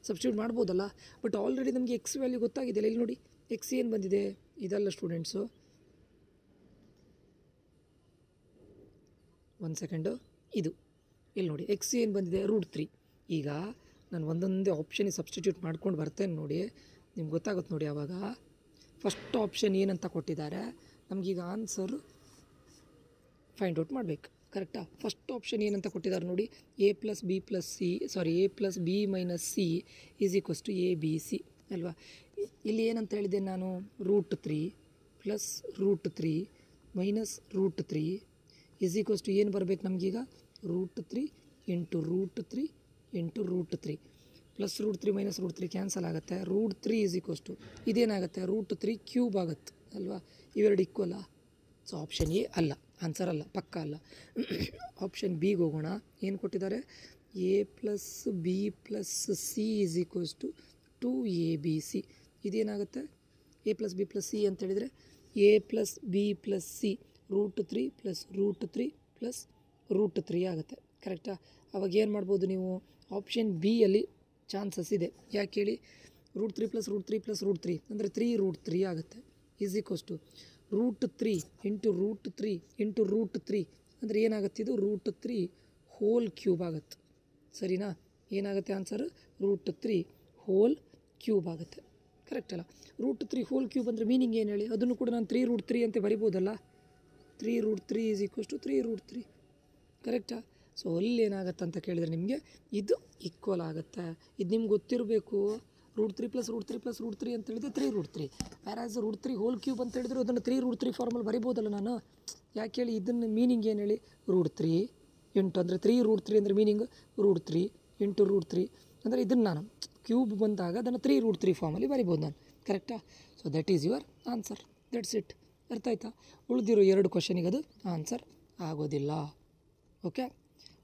substitute ಮಾಡ್ಬೋದಲ್ಲ. ಬಟ್ ಆಲ್ರೆಡಿ ನಮಗೆ ಎಕ್ಸ್ ವ್ಯಾಲ್ಯೂ ಗೊತ್ತಾಗಿದೆಯಲ್ಲ. ಇಲ್ಲಿ ನೋಡಿ, ಎಕ್ಸ್ ಏನು ಬಂದಿದೆ? ಇದಲ್ಲ ಸ್ಟೂಡೆಂಟ್ಸು, 1 ಸೆಕೆಂಡು. ಇದು ಇಲ್ಲಿ ನೋಡಿ ಎಕ್ಸ್ ಏನು ಬಂದಿದೆ √3. ಈಗ ನಾನು ಒಂದೊಂದೇ ಆಪ್ಷನಿಗೆ ಸಬ್ಸ್ಟಿಟ್ಯೂಟ್ ಮಾಡ್ಕೊಂಡು ಬರ್ತೇನೆ ನೋಡಿ, ನಿಮ್ಗೆ ಗೊತ್ತಾಗುತ್ತೆ ನೋಡಿ. ಆವಾಗ ಫಸ್ಟ್ ಆಪ್ಷನ್ ಏನಂತ ಕೊಟ್ಟಿದ್ದಾರೆ, ನಮಗೀಗ ಆನ್ಸರು ಫೈಂಡ್ ಔಟ್ ಮಾಡಬೇಕು. ಕರೆಕ್ಟಾ? ಫಸ್ಟ್ ಆಪ್ಷನ್ ಏನಂತ ಕೊಟ್ಟಿದ್ದಾರೆ ನೋಡಿ, a + b - c = ABC ಅಲ್ವಾ. ಇಲ್ಲಿ ಏನಂತ ಹೇಳಿದೆ ನಾನು, √3 + √3 - √3 ಏನು ಬರಬೇಕು ನಮಗೀಗ, √3 × √3 × √3 +√3 - √3 ಕ್ಯಾನ್ಸಲ್ ಆಗುತ್ತೆ. √3 ಇದೇನಾಗುತ್ತೆ, √3³ ಆಗುತ್ತೆ ಅಲ್ವಾ. ಇವೆರಡು ಈಕ್ವಲ್ಲ. ಸೊ ಆಪ್ಷನ್ ಎ ಅಲ್ಲ, ಆನ್ಸರ್ ಅಲ್ಲ, ಪಕ್ಕ ಅಲ್ಲ. ಆಪ್ಷನ್ ಬಿಗೆ ಹೋಗೋಣ. ಏನು ಕೊಟ್ಟಿದ್ದಾರೆ, a + b + c = 2ABC. ಇದೇನಾಗುತ್ತೆ, a + b + c ಅಂತ ಹೇಳಿದರೆ a + b + c √3 + √3 + √3 ಆಗುತ್ತೆ. ಕರೆಕ್ಟಾ? ಅವಾಗ ಏನು ಮಾಡ್ಬೋದು ನೀವು, ಆಪ್ಷನ್ ಬಿಯಲ್ಲಿ ಚಾನ್ಸಸ್ ಇದೆ. ಯಾಕೆ ಹೇಳಿ, √3 + √3 + √3 ಅಂದರೆ 3√3 ಆಗುತ್ತೆ. = √3 × √3 × √3 ಅಂದರೆ ಏನಾಗುತ್ತೆ, ಇದು √3³ ಆಗುತ್ತೆ. ಸರಿನಾ? ಏನಾಗುತ್ತೆ ಆನ್ಸರ್, √3³ ಆಗುತ್ತೆ. ಕರೆಕ್ಟ್ ಅಲ್ಲ? √3³ ಅಂದರೆ ಮೀನಿಂಗ್ ಏನು ಹೇಳಿ, ಅದನ್ನು ಕೂಡ ನಾನು 3√3 ಅಂತ ಬರಿಬೋದಲ್ಲ. 3√3 = 3√3. ಕರೆಕ್ಟಾ? ಸೊ ಅಲ್ಲಿ ಏನಾಗುತ್ತೆ ಅಂತ ಕೇಳಿದರೆ ನಿಮಗೆ ಇದು ಈಕ್ವಲ್ ಆಗುತ್ತೆ. ಇದು ನಿಮ್ಗೆ ಗೊತ್ತಿರಬೇಕು. √3 + √3 + √3 ಅಂತ ಹೇಳಿದರೆ 3√3. ವ್ಯಾರಾಸ್ √3³ ಅಂತ ಹೇಳಿದ್ರೆ ಅದನ್ನು 3√3 ಫಾರ್ಮಲ್ಲಿ ಬರಿಬೋದಲ್ಲ ನಾನು. ಯಾಕೆ ಹೇಳಿ, ಇದನ್ನು ಮೀನಿಂಗ್ ಏನು ಹೇಳಿ, √3 × ಅಂದರೆ 3√3 ಅಂದರೆ ಮೀನಿಂಗ್ √3 × √3 ಅಂದರೆ ಇದನ್ನು ನಾನು ಕ್ಯೂಬ್ ಬಂದಾಗ ಅದನ್ನು 3√3 ಫಾರ್ಮಲ್ಲಿ ಬರಿಬೋದು ನಾನು. ಕರೆಕ್ಟಾ? So that is your answer. That's it. ಅರ್ಥ ಆಯ್ತಾ? ಉಳಿದಿರೋ 2 ಕ್ವಶನಿಗೆ ಅದು ಆನ್ಸರ್ ಆಗೋದಿಲ್ಲ. ಓಕೆ,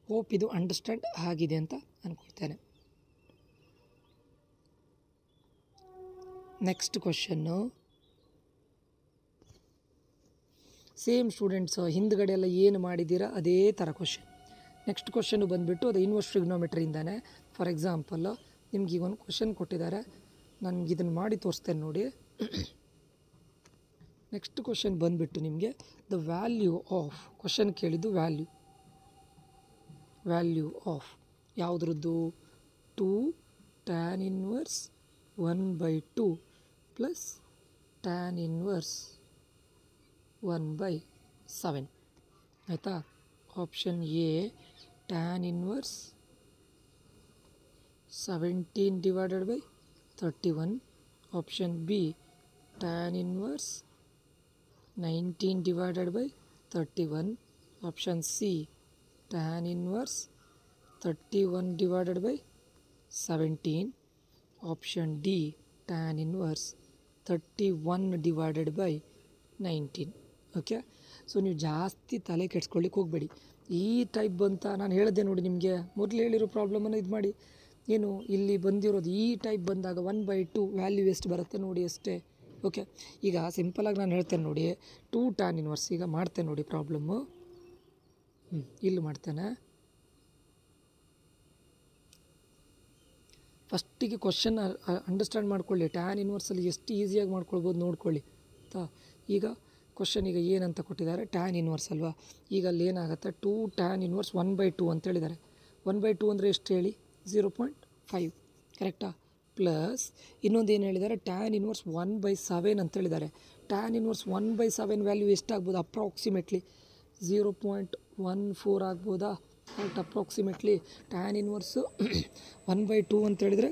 ಹೋಪ್ ಇದು ಅಂಡರ್ಸ್ಟ್ಯಾಂಡ್ ಆಗಿದೆ ಅಂತ ಅಂದ್ಕೊಳ್ತೇನೆ. ನೆಕ್ಸ್ಟ್ ಕ್ವಶನ್ನು, ಸೇಮ್ ಸ್ಟೂಡೆಂಟ್ಸ್ ಹಿಂದ್ಗಡೆ ಎಲ್ಲ ಏನು ಮಾಡಿದ್ದೀರಾ ಅದೇ ಥರ ಕ್ವಶನ್. ನೆಕ್ಸ್ಟ್ ಕ್ವಶನ್ನು ಬಂದುಬಿಟ್ಟು ಅದು ಇನ್ವರ್ಸ್ ಟ್ರಿಗ್ನೋಮೆಟ್ರಿಯಿಂದಾನೆ. ಫಾರ್ ಎಕ್ಸಾಂಪಲ್ ನಿಮ್ಗೆ ಈಗ ಒಂದು ಕ್ವಶನ್ ಕೊಟ್ಟಿದ್ದಾರೆ, ನನಗೆ ಇದನ್ನು ಮಾಡಿ ತೋರಿಸ್ತೇನೆ ನೋಡಿ. ನೆಕ್ಸ್ಟ್ ಕ್ವಶನ್ ಬಂದುಬಿಟ್ಟು ನಿಮಗೆ ದ ವ್ಯಾಲ್ಯೂ ಆಫ್, ಕ್ವಶನ್ ಕೇಳಿದ್ದು ವ್ಯಾಲ್ಯೂ ಆಫ್ ಯಾವುದ್ರದ್ದು, 2 tan inverse 1/2 + tan inverse 1/7. ಆಯಿತಾ? Option A tan inverse 17/31. Option B tan inverse 19/31. Option C tan inverse 31/17. Option D tan inverse 31/19. Okay, so ನೀವು ಜಾಸ್ತಿ ತಲೆ ಕೆಡ್ಸ್ಕೊಳ್ಳಿಕ್ಕೆ ಹೋಗಬೇಡಿ. ಈ ಟೈಪ್ ಬಂತ ನಾನು ಹೇಳಿದೆ ನೋಡಿ ನಿಮಗೆ, ಮೊದಲು ಹೇಳಿರೋ ಪ್ರಾಬ್ಲಮನ್ನು ಇದು ಮಾಡಿ. ಏನು ಇಲ್ಲಿ ಬಂದಿರೋದು ಈ ಟೈಪ್ ಬಂದಾಗ 1/2 ವ್ಯಾಲ್ಯೂ ಎಷ್ಟು ಬರುತ್ತೆ ನೋಡಿ ಅಷ್ಟೇ. ಓಕೆ, ಈಗ ಸಿಂಪಲಾಗಿ ನಾನು ಹೇಳ್ತೇನೆ ನೋಡಿ, 2 tan inverse ಈಗ ಮಾಡ್ತೇನೆ ನೋಡಿ ಪ್ರಾಬ್ಲಮ್ಮು. ಇಲ್ಲಿ ಮಾಡ್ತೇನೆ. ಫಸ್ಟಿಗೆ ಕ್ವಶನ್ ಅಂಡರ್ಸ್ಟ್ಯಾಂಡ್ ಮಾಡ್ಕೊಳ್ಳಿ. ಟ್ಯಾನ್ ಇನ್ವರ್ಸಲ್ಲಿ ಎಷ್ಟು ಈಸಿಯಾಗಿ ಮಾಡ್ಕೊಳ್ಬೋದು ನೋಡ್ಕೊಳ್ಳಿ ಆಯಿತಾ. ಈಗ ಕ್ವಶನ್ ಈಗ ಏನಂತ ಕೊಟ್ಟಿದ್ದಾರೆ, ಟ್ಯಾನ್ ಇನ್ವರ್ಸ್ ಅಲ್ವಾ. ಈಗ ಅಲ್ಲಿ ಏನಾಗುತ್ತೆ, 2 tan inverse 1/2 ಅಂತ ಹೇಳಿದ್ದಾರೆ. 1/2 ಅಂದರೆ ಎಷ್ಟು ಹೇಳಿ, 0.5. ಕರೆಕ್ಟಾ? ಪ್ಲಸ್ ಇನ್ನೊಂದು ಏನು ಹೇಳಿದ್ದಾರೆ, tan inverse 1/7 ಅಂತ ಹೇಳಿದ್ದಾರೆ. tan inverse 1/7 ವ್ಯಾಲ್ಯೂ ಎಷ್ಟಾಗ್ಬೋದು, ಅಪ್ರಾಕ್ಸಿಮೇಟ್ಲಿ 0.14 ಆಗ್ಬೋದಾ. ಕರೆಕ್ಟ್, ಅಪ್ರಾಕ್ಸಿಮೇಟ್ಲಿ tan inverse 1/2 ಅಂತ ಹೇಳಿದರೆ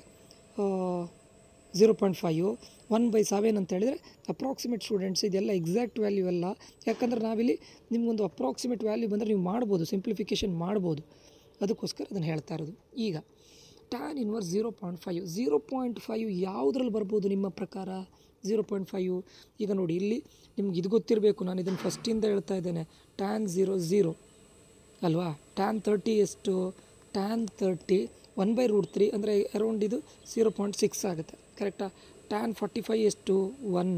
0.5, 1/7 ಅಂತ ಹೇಳಿದರೆ ಅಪ್ರಾಕ್ಸಿಮೇಟ್. ಸ್ಟೂಡೆಂಟ್ಸ್ ಇದೆಲ್ಲ ಎಕ್ಸಾಕ್ಟ್ ವ್ಯಾಲ್ಯೂ ಅಲ್ಲ, ಯಾಕಂದರೆ ನಾವಿಲ್ಲಿ ನಿಮಗೊಂದು ಅಪ್ರಾಕ್ಸಿಮೇಟ್ ವ್ಯಾಲ್ಯೂ ಬಂದರೆ ನೀವು ಮಾಡ್ಬೋದು, ಸಿಂಪ್ಲಿಫಿಕೇಷನ್ ಮಾಡ್ಬೋದು. ಅದಕ್ಕೋಸ್ಕರ ಅದನ್ನು ಹೇಳ್ತಾ ಇರೋದು. ಈಗ tan inverse 0.5 ಯಾವುದ್ರಲ್ಲಿ ಬರ್ಬೋದು ನಿಮ್ಮ ಪ್ರಕಾರ 0.5? ಈಗ ನೋಡಿ ಇಲ್ಲಿ ನಿಮ್ಗೆ ಇದು ಗೊತ್ತಿರಬೇಕು, ನಾನು ಇದನ್ನು ಫಸ್ಟಿಂದ ಹೇಳ್ತಾ ಇದ್ದೇನೆ. tan 0 ಅಲ್ವಾ. tan 30 ಎಷ್ಟು, tan 30 1/√3 ಅಂದರೆ ಅರೌಂಡ್ ಇದು 0.6 ಆಗುತ್ತೆ. ಕರೆಕ್ಟಾ? tan 45 ಎಷ್ಟು, 1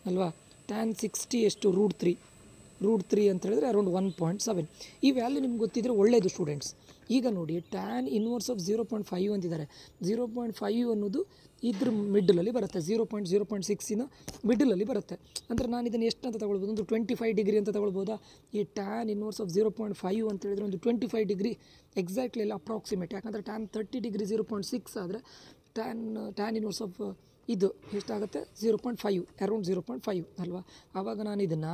ಅಲ್ವಾ. tan 60 ಎಷ್ಟು, √3 ಅಂತ ಹೇಳಿದ್ರೆ ಅರೌಂಡ್ 1.7. ಈ ವ್ಯಾಲ್ಯೂ ನಿಮ್ಗೆ ಗೊತ್ತಿದ್ದರೆ ಒಳ್ಳೆಯದು ಸ್ಟೂಡೆಂಟ್ಸ್. ಈಗ ನೋಡಿ ಟ್ಯಾನ್ ಇನ್ವರ್ಸ್ ಆಫ್ 0.5 ಅಂತಿದ್ದಾರೆ. 0.5 ಅನ್ನೋದು ಇದ್ರ ಮಿಡ್ಲಲ್ಲಿ ಬರುತ್ತೆ, 0.6 ಮಿಡ್ಲಲ್ಲಿ ಬರುತ್ತೆ. ಅಂದರೆ ನಾನು ಇದನ್ನು ಎಷ್ಟು ಅಂತ ತಗೊಳ್ಬೋದು, ಒಂದು 25 ಡಿಗ್ರಿ ಅಂತ ತಗೊಳ್ಬೋದಾ? ಈ ಟ್ಯಾನ್ ಇನ್ವರ್ಸ್ ಆಫ್ 0.5 ಅಂತ ಹೇಳಿದರೆ ಒಂದು 25 ಡಿಗ್ರಿ ಎಕ್ಸಾಕ್ಟ್ಲಿ ಎಲ್ಲ ಅಪ್ರಾಕ್ಸಿಮೇಟ್. ಯಾಕಂದರೆ ಟ್ಯಾನ್ 30 ಡಿಗ್ರಿ 0.6 ಆದರೆ ಟ್ಯಾನ್ ಇನ್ವರ್ಸ್ ಆಫ್ ಇದು ಎಷ್ಟಾಗುತ್ತೆ 0.5, ಅರೌಂಡ್ 0.5 ಅಲ್ವಾ? ಆವಾಗ ನಾನು ಇದನ್ನು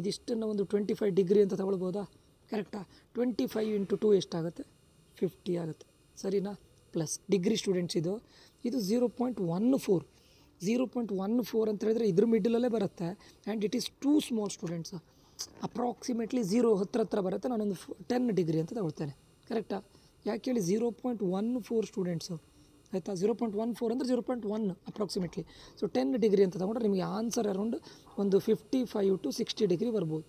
ಇದಿಷ್ಟನ್ನು ಒಂದು 25 ಡಿಗ್ರಿ ಅಂತ ತಗೊಳ್ಬೋದಾ? ಕರೆಕ್ಟಾ? 25 × 2 ಎಷ್ಟಾಗುತ್ತೆ? 50 ಆಗುತ್ತೆ, ಸರಿನಾ? ಪ್ಲಸ್ ಡಿಗ್ರಿ ಸ್ಟೂಡೆಂಟ್ಸ್ ಇದು 0.14. 0.14 ಅಂತ ಹೇಳಿದ್ರೆ ಇದ್ರ ಮಿಡ್ಲಲ್ಲೇ ಬರುತ್ತೆ. And it is too small students, approximately 0 ಹತ್ರ ಬರುತ್ತೆ. ನಾನೊಂದು 10 ಡಿಗ್ರಿ ಅಂತ ತಗೊಳ್ತೇನೆ, ಕರೆಕ್ಟಾ? ಯಾಕೆ ಹೇಳಿ 0.14 ಸ್ಟೂಡೆಂಟ್ಸು, ಆಯಿತಾ? 0.14 ಅಂದರೆ 0.1 ಅಪ್ರಾಕ್ಸಿಮೇಟ್ಲಿ. ಸೊ 10 ಡಿಗ್ರಿ ಅಂತ ತಗೊಂಡ್ರೆ ನಿಮಗೆ ಆನ್ಸರ್ ಅರೌಂಡ್ ಒಂದು 55 to 60 ಡಿಗ್ರಿ ಬರ್ಬೋದು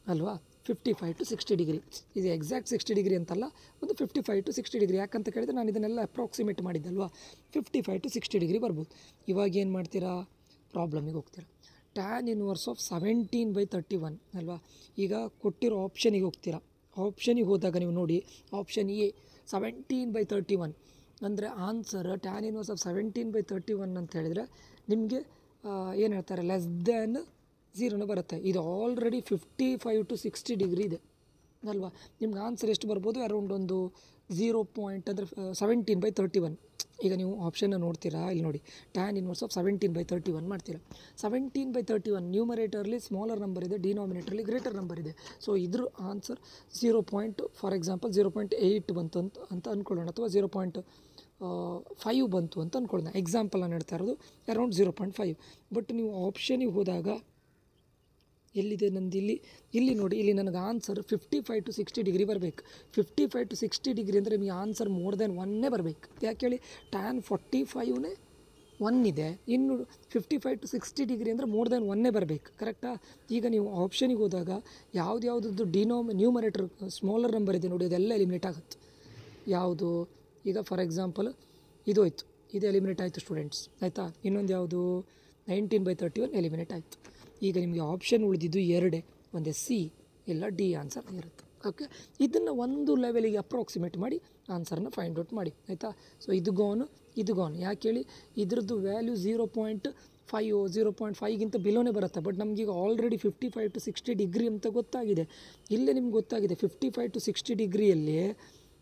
ಅಲ್ವಾ? 55 to 60 ಡಿಗ್ರಿ. ಇದು ಎಕ್ಸಾಕ್ಟ್ 60 ಡಿಗ್ರಿ ಅಂತಲ್ಲ, ಒಂದು 55 to 60 ಡಿಗ್ರಿ. ಯಾಕಂತ ಕೇಳಿದರೆ ನಾನು ಇದನ್ನೆಲ್ಲ ಅಪ್ರಾಕ್ಸಿಮೇಟ್ ಮಾಡಿದ್ದಲ್ವಾ? 55 to 60 ಡಿಗ್ರಿ ಬರ್ಬೋದು. ಇವಾಗ ಏನು ಮಾಡ್ತೀರಾ? ಪ್ರಾಬ್ಲಮಿಗೆ ಹೋಗ್ತೀರಾ. ಟ್ಯಾನ್ ಇನ್ವರ್ಸ್ ಆಫ್ 17/31 ಅಲ್ವಾ? ಈಗ ಕೊಟ್ಟಿರೋ ಆಪ್ಷನಿಗೆ ಹೋಗ್ತೀರಾ. ಆಪ್ಷನಿಗೆ ಹೋದಾಗ ನೀವು ನೋಡಿ, ಆಪ್ಷನ್ ಎ 17/31 ಅಂದರೆ ಆನ್ಸರ್ ಟ್ಯಾನ್ ಇನ್ವರ್ಸ್ ಆಫ್ 17/31 ಅಂತ ಹೇಳಿದರೆ ನಿಮಗೆ ಏನು ಹೇಳ್ತಾರೆ, ಲೆಸ್ ದ್ಯಾನ್ 0 ಬರುತ್ತೆ. ಇದು ಆಲ್ರೆಡಿ 55 to 60 ಡಿಗ್ರಿ ಇದೆ ಅಲ್ವಾ? ನಿಮ್ಗೆ ಆನ್ಸರ್ ಎಷ್ಟು ಬರ್ಬೋದು? ಅರೌಂಡ್ ಒಂದು 0 ಅಂದರೆ 17/31. ಈಗ ನೀವು ಆಪ್ಷನ್ನ ನೋಡ್ತೀರಾ, ಇಲ್ಲಿ ನೋಡಿ, ಟ್ಯಾನ್ ಇನ್ವರ್ಸ್ ಆಫ್ 17/31 ಮಾಡ್ತೀರಾ. 17/31 ನ್ಯೂಮರೇಟರ್ಲಿ ಸ್ಮಾಲರ್ ನಂಬರ್ ಇದೆ, ಡಿನಾಮಿನೇಟರ್ಲಿ ಗ್ರೇಟರ್ ನಂಬರ್ ಇದೆ. ಸೊ ಇದ್ರ ಆನ್ಸರ್ 0. ಫಾರ್ ಎಕ್ಸಾಂಪಲ್ 0.8 ಬಂತು ಅಂತ ಅಂದ್ಕೊಳ್ಳೋಣ, ಅಥವಾ 0.5 ಬಂತು ಅಂತ ಅಂದ್ಕೊಳ್ಳೋಣ. ಎಕ್ಸಾಂಪಲ್ ನಾನು ಹೇಳ್ತಾ ಇರೋದು ಅರೌಂಡ್ 0.5. ಬಟ್ ನೀವು ಆಪ್ಷನಿಗೆ ಹೋದಾಗ ಎಲ್ಲಿದೆ ನಂದು? ಇಲ್ಲಿ ನೋಡಿ, ಇಲ್ಲಿ ನನಗೆ ಆನ್ಸರ್ 55 to 60 ಡಿಗ್ರಿ ಬರಬೇಕು. 55 to 60 ಡಿಗ್ರಿ ಅಂದರೆ ನಿಮಗೆ ಆನ್ಸರ್ ಮೋರ್ ದೆನ್ 1 ಬರಬೇಕು. ಯಾಕೆ ಹೇಳಿ? ಟ್ಯಾನ್ 45 1 ಇದೆ, ಇನ್ನು 55 to 60 ಡಿಗ್ರಿ ಅಂದರೆ ಮೋರ್ ದೆನ್ 1 ಬರಬೇಕು, ಕರೆಕ್ಟಾ? ಈಗ ನೀವು ಆಪ್ಷನಿಗೆ ಹೋದಾಗ ಯಾವುದ್ಯಾವುದದ್ದು ನ್ಯೂಮರೇಟರ್ ಸ್ಮಾಲರ್ ನಂಬರ್ ಇದೆ ನೋಡಿ, ಅದೆಲ್ಲ ಎಲಿಮಿನೇಟ್ ಆಗುತ್ತೆ. ಯಾವುದು? ಈಗ ಫಾರ್ ಎಕ್ಸಾಂಪಲ್ ಇದು ಹೋಯ್ತು, ಇದು ಎಲಿಮಿನೇಟ್ ಆಯಿತು ಸ್ಟೂಡೆಂಟ್ಸ್, ಆಯಿತಾ? ಇನ್ನೊಂದು ಯಾವುದು? 19/31 ಎಲಿಮಿನೇಟ್ ಆಯಿತು. ಈಗ ನಿಮಗೆ ಆಪ್ಷನ್ ಉಳಿದಿದ್ದು 2, ಒಂದೇ ಸಿ ಇಲ್ಲ ಡಿ ಆನ್ಸರ್ ಇರುತ್ತೆ. ಓಕೆ, ಇದನ್ನು ಒಂದು ಲೆವೆಲಿಗೆ ಅಪ್ರಾಕ್ಸಿಮೇಟ್ ಮಾಡಿ ಆನ್ಸರ್ನ ಫೈಂಡ್ ಔಟ್ ಮಾಡಿ, ಆಯಿತಾ? ಸೊ ಇದು ಗೋನ್. ಯಾಕೆ ಹೇಳಿ? ಇದ್ರದ್ದು ವ್ಯಾಲ್ಯೂ 0.5 0.5ಗಿಂತ ಬಿಲೋನೇ ಬರುತ್ತೆ. ಬಟ್ ನಮಗೀಗ ಆಲ್ರೆಡಿ 55 to 60 ಡಿಗ್ರಿ ಅಂತ ಗೊತ್ತಾಗಿದೆ. ಇಲ್ಲೇ ನಿಮ್ಗೆ ಗೊತ್ತಾಗಿದೆ 55 to 60 ಡಿಗ್ರಿಯಲ್ಲಿ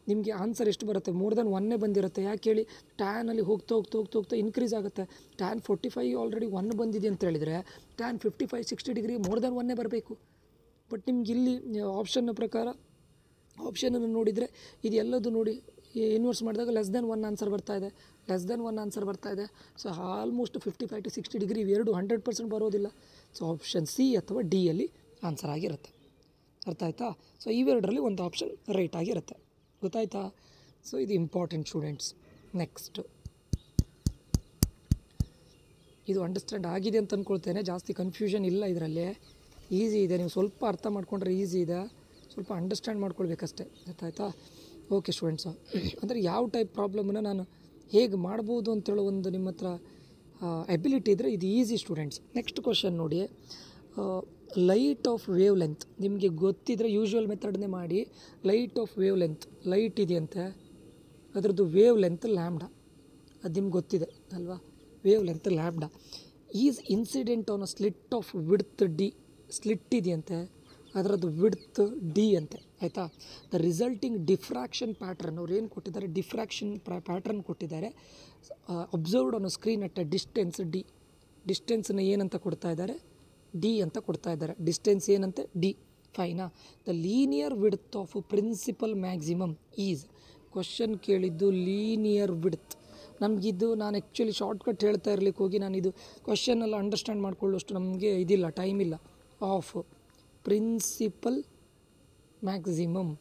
ನಿಮಗೆ ಆನ್ಸರ್ ಎಷ್ಟು ಬರುತ್ತೆ? ಮೋರ್ ದೆನ್ 1 ಬಂದಿರುತ್ತೆ. ಯಾಕೆ ಹೇಳಿ? ಟ್ಯಾನಲ್ಲಿ ಹೋಗ್ತಾ ಇನ್ಕ್ರೀಸ್ ಆಗುತ್ತೆ. ಟ್ಯಾನ್ 45 ಆಲ್ರೆಡಿ 1 ಬಂದಿದೆ ಅಂತ ಹೇಳಿದರೆ ಟ್ಯಾನ್ 55 60 ಡಿಗ್ರಿ ಮೋರ್ ದೆನ್ 1 ಬರಬೇಕು. ಬಟ್ ನಿಮ್ಗೆ ಇಲ್ಲಿ ಆಪ್ಷನ್ನ ಪ್ರಕಾರ ಆಪ್ಷನನ್ನು ನೋಡಿದರೆ ಇದು ಎಲ್ಲದು ನೋಡಿ ಇನ್ವರ್ಸ್ ಮಾಡಿದಾಗ ಲೆಸ್ ದೆನ್ 1 ಆನ್ಸರ್ ಬರ್ತಾ ಇದೆ. ಸೊ ಆಲ್ಮೋಸ್ಟ್ 55 to 60 ಡಿಗ್ರಿ ಇವೆರಡು 100% ಬರೋದಿಲ್ಲ. ಸೊ ಆಪ್ಷನ್ ಸಿ ಅಥವಾ ಡಿಯಲ್ಲಿ ಆನ್ಸರ್ ಆಗಿರುತ್ತೆ. ಅರ್ಥ ಆಯಿತಾ? ಸೊ ಇವೆರಡರಲ್ಲಿ ಒಂದು ಆಪ್ಷನ್ ರೈಟ್ ಆಗಿರುತ್ತೆ. ಗೊತ್ತಾಯ್ತಾ? ಸೊ ಇದು ಇಂಪಾರ್ಟೆಂಟ್ ಸ್ಟೂಡೆಂಟ್ಸ್. ನೆಕ್ಸ್ಟ್ ಇದು ಅಂಡರ್ಸ್ಟ್ಯಾಂಡ್ ಆಗಿದೆ ಅಂತ ಅಂದ್ಕೊಳ್ತೇನೆ. ಜಾಸ್ತಿ ಕನ್ಫ್ಯೂಷನ್ ಇಲ್ಲ ಇದರಲ್ಲಿ, ಈಸಿ ಇದೆ. ನೀವು ಸ್ವಲ್ಪ ಅರ್ಥ ಮಾಡ್ಕೊಂಡ್ರೆ ಈಸಿ ಇದೆ, ಸ್ವಲ್ಪ ಅಂಡರ್ಸ್ಟ್ಯಾಂಡ್ ಮಾಡ್ಕೊಳ್ಬೇಕಷ್ಟೇ. ಗೊತ್ತಾಯ್ತಾ? ಓಕೆ ಸ್ಟೂಡೆಂಟ್ಸು, ಅಂದರೆ ಯಾವ ಟೈಪ್ ಪ್ರಾಬ್ಲಮನ್ನು ನಾನು ಹೇಗೆ ಮಾಡ್ಬೋದು ಅಂತೇಳೋ ಒಂದು ನಿಮ್ಮ ಹತ್ರ ಎಬಿಲಿಟಿ ಇದ್ದರೆ ಇದು ಈಸಿ ಸ್ಟೂಡೆಂಟ್ಸ್. ನೆಕ್ಸ್ಟ್ ಕ್ವಶನ್ ನೋಡಿ, ಲೈಟ್ ಆಫ್ ವೇವ್ ಲೆಂತ್ ನಿಮಗೆ ಗೊತ್ತಿದ್ದರೆ ಯೂಶ್ವಲ್ ಮೆಥಡ್ನೇ ಮಾಡಿ. Light off wave length, light ಇದೆಯಂತೆ, ಅದರದ್ದು ವೇವ್ ಲೆಂತ್ ಲ್ಯಾಂಬ್ಡಾ, ಅದು ನಿಮ್ಗೆ ಗೊತ್ತಿದೆ ಅಲ್ವಾ? Wave length lambda is incident on a slit of width D. Slit ಇದೆಯಂತೆ, ಅದರದ್ದು ವಿಡ್ತ್ ಡಿ ಅಂತೆ, ಆಯಿತಾ? ದ ರಿಸಲ್ಟಿಂಗ್ ಡಿಫ್ರಾಕ್ಷನ್ ಪ್ಯಾಟ್ರನ್, ಅವ್ರು ಏನು ಕೊಟ್ಟಿದ್ದಾರೆ? ಡಿಫ್ರಾಕ್ಷನ್ ಪ್ಯಾಟ್ರನ್ ಕೊಟ್ಟಿದ್ದಾರೆ. Observed on a screen at a distance D. ಡಿಸ್ಟೆನ್ಸನ್ನು ಏನಂತ ಕೊಡ್ತಾ ಇದ್ದಾರೆ? ಡಿ ಅಂತ ಕೊಡ್ತಾ ಇದ್ದಾರೆ. ಡಿಸ್ಟೆನ್ಸ್ ಏನಂತೆ? ಡಿ. ಫೈನಾ? The linear width of principal maximum is. Question ಕೇಳಿದ್ದು ಲೀನಿಯರ್ ವಿಡ್ತ್. ನಮಗಿದ್ದು ನಾನು ಆ್ಯಕ್ಚುಲಿ ಶಾರ್ಟ್ಕಟ್ ಹೇಳ್ತಾ ಇರಲಿಕ್ಕೆ ಹೋಗಿ ನಾನು ಇದು ಕ್ವಶನೆಲ್ಲ ಅಂಡರ್ಸ್ಟ್ಯಾಂಡ್ ಮಾಡ್ಕೊಳ್ಳೋಷ್ಟು ನಮಗೆ ಇದಿಲ್ಲ, ಟೈಮ್ ಇಲ್ಲ. Of principal maximum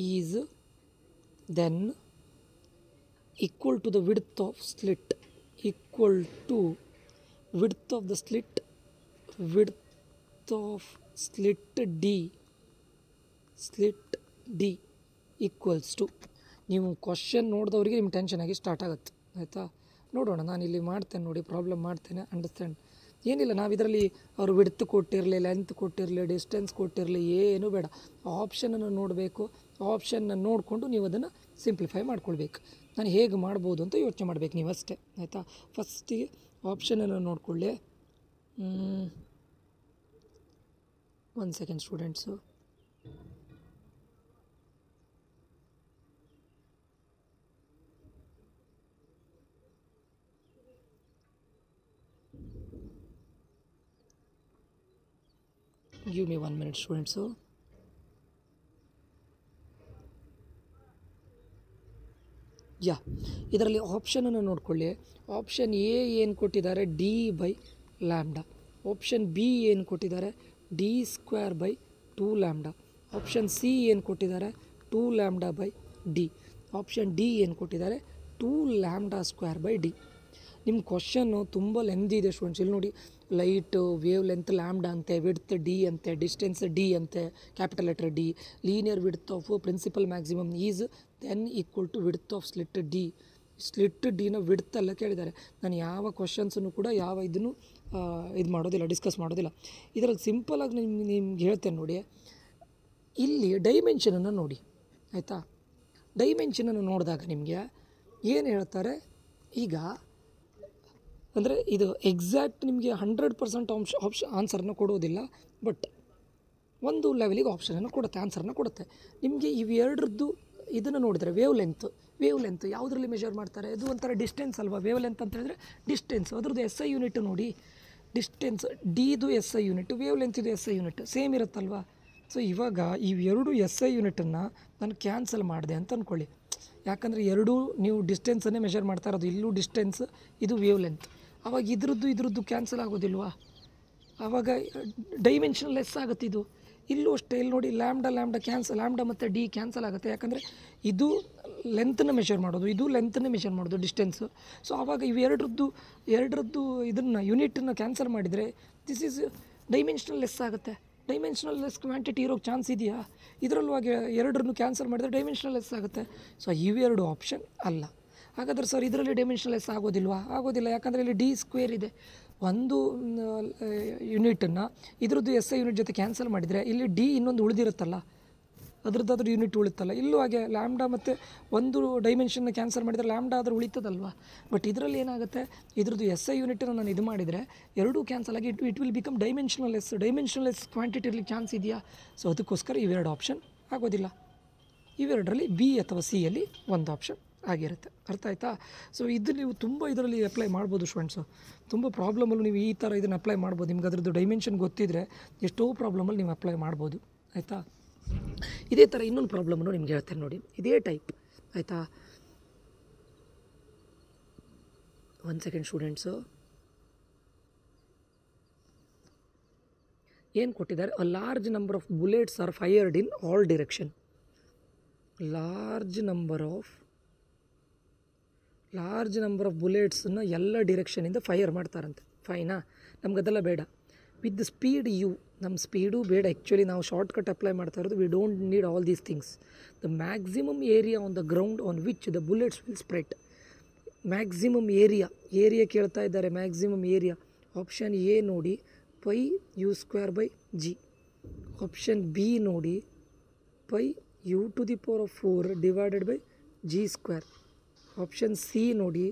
is then equal to the width of slit, equal to width of the slit D equals to. ನೀವು ಕ್ವಶನ್ ನೋಡಿದವರಿಗೆ ನಿಮ್ಮ ಟೆನ್ಷನ್ ಆಗಿ ಸ್ಟಾರ್ಟ್ ಆಗುತ್ತೆ, ಆಯಿತಾ? ನೋಡೋಣ, ನಾನು ಇಲ್ಲಿ ಮಾಡ್ತೇನೆ ನೋಡಿ, ಪ್ರಾಬ್ಲಮ್ ಮಾಡ್ತೇನೆ. ಅಂಡರ್ಸ್ಟ್ಯಾಂಡ್ ಏನಿಲ್ಲ, ನಾವು ಇದರಲ್ಲಿ ಅವರು ವಿಡ್ತ್ ಕೊಟ್ಟಿರಲಿ, ಲೆಂತ್ ಕೊಟ್ಟಿರಲಿ, ಡಿಸ್ಟೆನ್ಸ್ ಕೊಟ್ಟಿರಲಿ, ಏನೂ ಬೇಡ. ಆಪ್ಷನನ್ನು ನೋಡಬೇಕು. ಆಪ್ಷನ್ನ ನೋಡಿಕೊಂಡು ನೀವು ಅದನ್ನು ಸಿಂಪ್ಲಿಫೈ ಮಾಡ್ಕೊಳ್ಬೇಕು. ನಾನು ಹೇಗೆ ಮಾಡ್ಬೋದು ಅಂತ ಯೋಚನೆ ಮಾಡಬೇಕು ನೀವು ಅಷ್ಟೇ, ಆಯಿತಾ. ಫಸ್ಟಿಗೆ ಆಪ್ಷನನ್ನು ನೋಡ್ಕೊಳ್ಳಿ. 1 second students. Give me 1 minute students. ಇದರಲ್ಲಿ ಆಪ್ಷನನ್ನು ನೋಡ್ಕೊಳ್ಳಿ. ಆಪ್ಷನ್ ಎ ಏನು ಕೊಟ್ಟಿದ್ದಾರೆ, D by lambda. Option B ಏನು ಕೊಟ್ಟಿದ್ದಾರೆ, D square by 2 lambda. Option C ಏನು ಕೊಟ್ಟಿದ್ದಾರೆ, 2 lambda by D. Option D ಏನು ಕೊಟ್ಟಿದ್ದಾರೆ, 2 ಲ್ಯಾಂಬ್ಡಾ ಸ್ಕ್ವೇರ್ ಬೈ ಡಿ. ನಿಮ್ಮ ಕ್ವಶನ್ನು ತುಂಬ ಲೆಂದಿ ಇದೆ ಸ್ಟೂಡೆಂಟ್ಸ್. ಇಲ್ಲಿ ನೋಡಿ, ಲೈಟು ವೇವ್ ಲೆಂತ್ ಲ್ಯಾಂಬ್ಡಾ ಅಂತೆ, ವಿಡ್ತ್ ಡಿ ಅಂತೆ, ಡಿಸ್ಟೆನ್ಸ್ ಡಿ ಅಂತೆ, capital letter D. Linear width of principal maximum is then equal to width of slit D. Slit ಡಿನ width ಎಲ್ಲ ಕೇಳಿದ್ದಾರೆ. ನಾನು ಯಾವ ಕ್ವಶನ್ಸನ್ನು ಕೂಡ ಯಾವ ಇದನ್ನು ಇದು ಮಾಡೋದಿಲ್ಲ, ಡಿಸ್ಕಸ್ ಮಾಡೋದಿಲ್ಲ. ಇದರಲ್ಲಿ ಸಿಂಪಲಾಗಿ ನಿಮ್ಗೆ ಹೇಳ್ತೇನೆ ನೋಡಿ. ಇಲ್ಲಿ ಡೈಮೆನ್ಷನನ್ನು ನೋಡಿ, ಆಯಿತಾ. ಡೈಮೆನ್ಷನನ್ನು ನೋಡಿದಾಗ ನಿಮಗೆ ಏನು ಹೇಳ್ತಾರೆ, ಈಗ ಅಂದರೆ ಇದು ಎಕ್ಸಾಕ್ಟ್ ನಿಮಗೆ 100% ಆನ್ಸರ್ನ ಕೊಡೋದಿಲ್ಲ, ಬಟ್ ಒಂದು ಲೆವೆಲಿಗೆ ಆಪ್ಷನನ್ನು ಕೊಡುತ್ತೆ, ಆನ್ಸರ್ನ ಕೊಡುತ್ತೆ ನಿಮಗೆ. ಇವೆರಡರದ್ದು ಇದನ್ನು ನೋಡಿದರೆ ವೇವ್ ಲೆಂತ್ ಯಾವುದರಲ್ಲಿ ಮೆಷರ್ ಮಾಡ್ತಾರೆ, ಇದು ಒಂಥರ ಡಿಸ್ಟೆನ್ಸ್ ಅಲ್ವಾ. ವೇವ್ ಲೆಂತ್ ಅಂತ ಹೇಳಿದ್ರೆ ಡಿಸ್ಟೆನ್ಸ್, ಅದರದ್ದು ಎಸ್ ಐ ಯೂನಿಟ್ ನೋಡಿ. ಡಿಸ್ಟೆನ್ಸ್ ಡಿದು S I unit, wavelength ಇದು ಎಸ್ ಐ ಯೂನಿಟ್ ಸೇಮ್ ಇರುತ್ತಲ್ವಾ. ಸೊ ಇವಾಗ ಇವೆರಡು ಎಸ್ ಐ ಯೂನಿಟನ್ನು ನಾನು ಕ್ಯಾನ್ಸಲ್ ಮಾಡಿದೆ ಅಂತ ಅಂದ್ಕೊಳ್ಳಿ. ಯಾಕಂದರೆ ಎರಡೂ ನೀವು ಡಿಸ್ಟೆನ್ಸನ್ನೇ ಮೆಷರ್ ಮಾಡ್ತಾ ಇರೋದು. ಇಲ್ಲೂ ಡಿಸ್ಟೆನ್ಸ್, ಇದು ವೇವ್ ಲೆಂತ್. ಆವಾಗ ಇದ್ರದ್ದು ಕ್ಯಾನ್ಸಲ್ ಆಗೋದಿಲ್ವಾ, ಆವಾಗ ಡೈಮೆನ್ಷನ್ ಲೆಸ್ ಆಗುತ್ತೆ ಇದು. ಇಲ್ಲೂ ಅಷ್ಟೇ, ಇಲ್ಲಿ ನೋಡಿ ಲ್ಯಾಂಬ್ಡಾ ಕ್ಯಾನ್ಸಲ್, ಲ್ಯಾಂಬ್ಡಾ ಮತ್ತು ಡಿ ಕ್ಯಾನ್ಸಲ್ ಆಗುತ್ತೆ. ಯಾಕಂದರೆ ಇದು ಲೆಂತನ್ನು ಮೆಷರ್ ಮಾಡೋದು, ಇದು ಲೆಂತನ್ನೇ ಮೆಷರ್ ಮಾಡೋದು, ಡಿಸ್ಟೆನ್ಸು. ಸೊ ಆವಾಗ ಎರಡರದ್ದು ಇದನ್ನು ಯೂನಿಟನ್ನು ಕ್ಯಾನ್ಸಲ್ ಮಾಡಿದರೆ ದಿಸ್ ಈಸ್ ಡೈಮೆನ್ಷನಲ್ ಲೆಸ್ ಆಗುತ್ತೆ. ಡೈಮೆನ್ಷನಲ್ ಲೆಸ್ ಕ್ವಾಂಟಿಟಿ ಇರೋಕ್ಕೆ ಚಾನ್ಸ್ ಇದೆಯಾ? ಇದರಲ್ಲೂ ಹಾಗೆ ಎರಡರನ್ನು ಕ್ಯಾನ್ಸಲ್ ಮಾಡಿದರೆ ಡೈಮೆನ್ಷನಲ್ ಲೆಸ್ ಆಗುತ್ತೆ. ಸೊ ಇವೆರಡು ಆಪ್ಷನ್ ಅಲ್ಲ. ಹಾಗಾದರೆ ಸರ್ ಇದರಲ್ಲಿ ಡೈಮೆನ್ಷನಲ್ ಲೆಸ್ ಆಗೋದಿಲ್ವಾ? ಆಗೋದಿಲ್ಲ. ಯಾಕಂದರೆ ಇಲ್ಲಿ ಡಿ ಸ್ಕ್ವೇರ್ ಇದೆ. ಒಂದು ಯೂನಿಟನ್ನು ಇದ್ರದ್ದು ಎಸ್ ಐ ಯೂನಿಟ್ ಜೊತೆ ಕ್ಯಾನ್ಸಲ್ ಮಾಡಿದರೆ ಇಲ್ಲಿ ಡಿ ಇನ್ನೊಂದು ಉಳಿದಿರುತ್ತಲ್ಲ, ಅದ್ರದ್ದಾದ್ರೂ ಯೂನಿಟ್ ಉಳಿತಲ್ಲ. ಇಲ್ಲೂ ಹಾಗೆ ಲ್ಯಾಂಬ್ಡಾ ಮತ್ತು ಒಂದು ಡೈಮೆನ್ಷನ್ನ ಕ್ಯಾನ್ಸಲ್ ಮಾಡಿದರೆ ಲ್ಯಾಂಬ್ಡಾ ಆದರೂ ಉಳಿತದಲ್ವ. ಬಟ್ ಇದರಲ್ಲಿ ಏನಾಗುತ್ತೆ, ಇದ್ರದ್ದು ಎಸ್ ಐ ಯೂನಿಟನ್ನು ನಾನು ಇದು ಮಾಡಿದರೆ ಎರಡೂ ಕ್ಯಾನ್ಸಲ್ ಆಗಿ it will become dimensional less quantity ಇರಲಿಕ್ಕೆ ಚಾನ್ಸ್ ಇದೆಯಾ? ಸೊ ಅದಕ್ಕೋಸ್ಕರ ಇವೆರಡು ಆಪ್ಷನ್ ಆಗೋದಿಲ್ಲ. ಇವೆರಡರಲ್ಲಿ ಬಿ ಅಥವಾ ಸಿ ಯಲ್ಲಿ ಒಂದು ಆಪ್ಷನ್ ಆಗಿರುತ್ತೆ. ಅರ್ಥ ಆಯ್ತಾ? ಸೊ ಇದು ನೀವು ತುಂಬ ಇದರಲ್ಲಿ ಅಪ್ಲೈ ಮಾಡ್ಬೋದು ಸ್ಟೂಡೆಂಟ್ಸು. ತುಂಬ ಪ್ರಾಬ್ಲಮಲ್ಲೂ ನೀವು ಈ ಥರ ಇದನ್ನು ಅಪ್ಲೈ ಮಾಡ್ಬೋದು. ನಿಮ್ಗೆ ಅದರದ್ದು ಡೈಮೆನ್ಷನ್ ಗೊತ್ತಿದ್ದರೆ ಎಷ್ಟೋ ಪ್ರಾಬ್ಲಮಲ್ಲಿ ನೀವು ಅಪ್ಲೈ ಮಾಡ್ಬೋದು. ಆಯಿತಾ? ಇದೇ ಥರ ಇನ್ನೊಂದು ಪ್ರಾಬ್ಲಮನ್ನು ನಿಮ್ಗೆ ಹೇಳ್ತೇನೆ ನೋಡಿ, ಇದೇ ಟೈಪ್. ಆಯಿತಾ? 1 ಸೆಕೆಂಡ್ ಸ್ಟೂಡೆಂಟ್ಸು. ಏನು ಕೊಟ್ಟಿದ್ದಾರೆ, a large number of bullets are fired in all direction. Large number of ಬುಲೆಟ್ಸನ್ನು ಎಲ್ಲ ಡಿರೆಕ್ಷನಿಂದ ಫೈರ್ ಮಾಡ್ತಾರಂತೆ. ಫೈನಾ? ನಮ್ಗೆ ಅದೆಲ್ಲ ಬೇಡ. ವಿತ್ ಸ್ಪೀಡ್ ಯು, ನಮ್ಮ ಸ್ಪೀಡು ಬೇಡ. ಆ್ಯಕ್ಚುಲಿ ನಾವು ಶಾರ್ಟ್ಕಟ್ ಅಪ್ಲೈ ಮಾಡ್ತಾ ಇರೋದು. We don't need all these things. The maximum area on the ground on which the bullets will spread. Maximum area ಕೇಳ್ತಾ ಇದ್ದಾರೆ. ಮ್ಯಾಕ್ಸಿಮಮ್ ಏರಿಯಾ ಆಪ್ಷನ್ ಎ ನೋಡಿ, pi u square by G. Option B ನೋಡಿ, pi u to the power of 4 divided by g square. Option C ನೋಡಿ,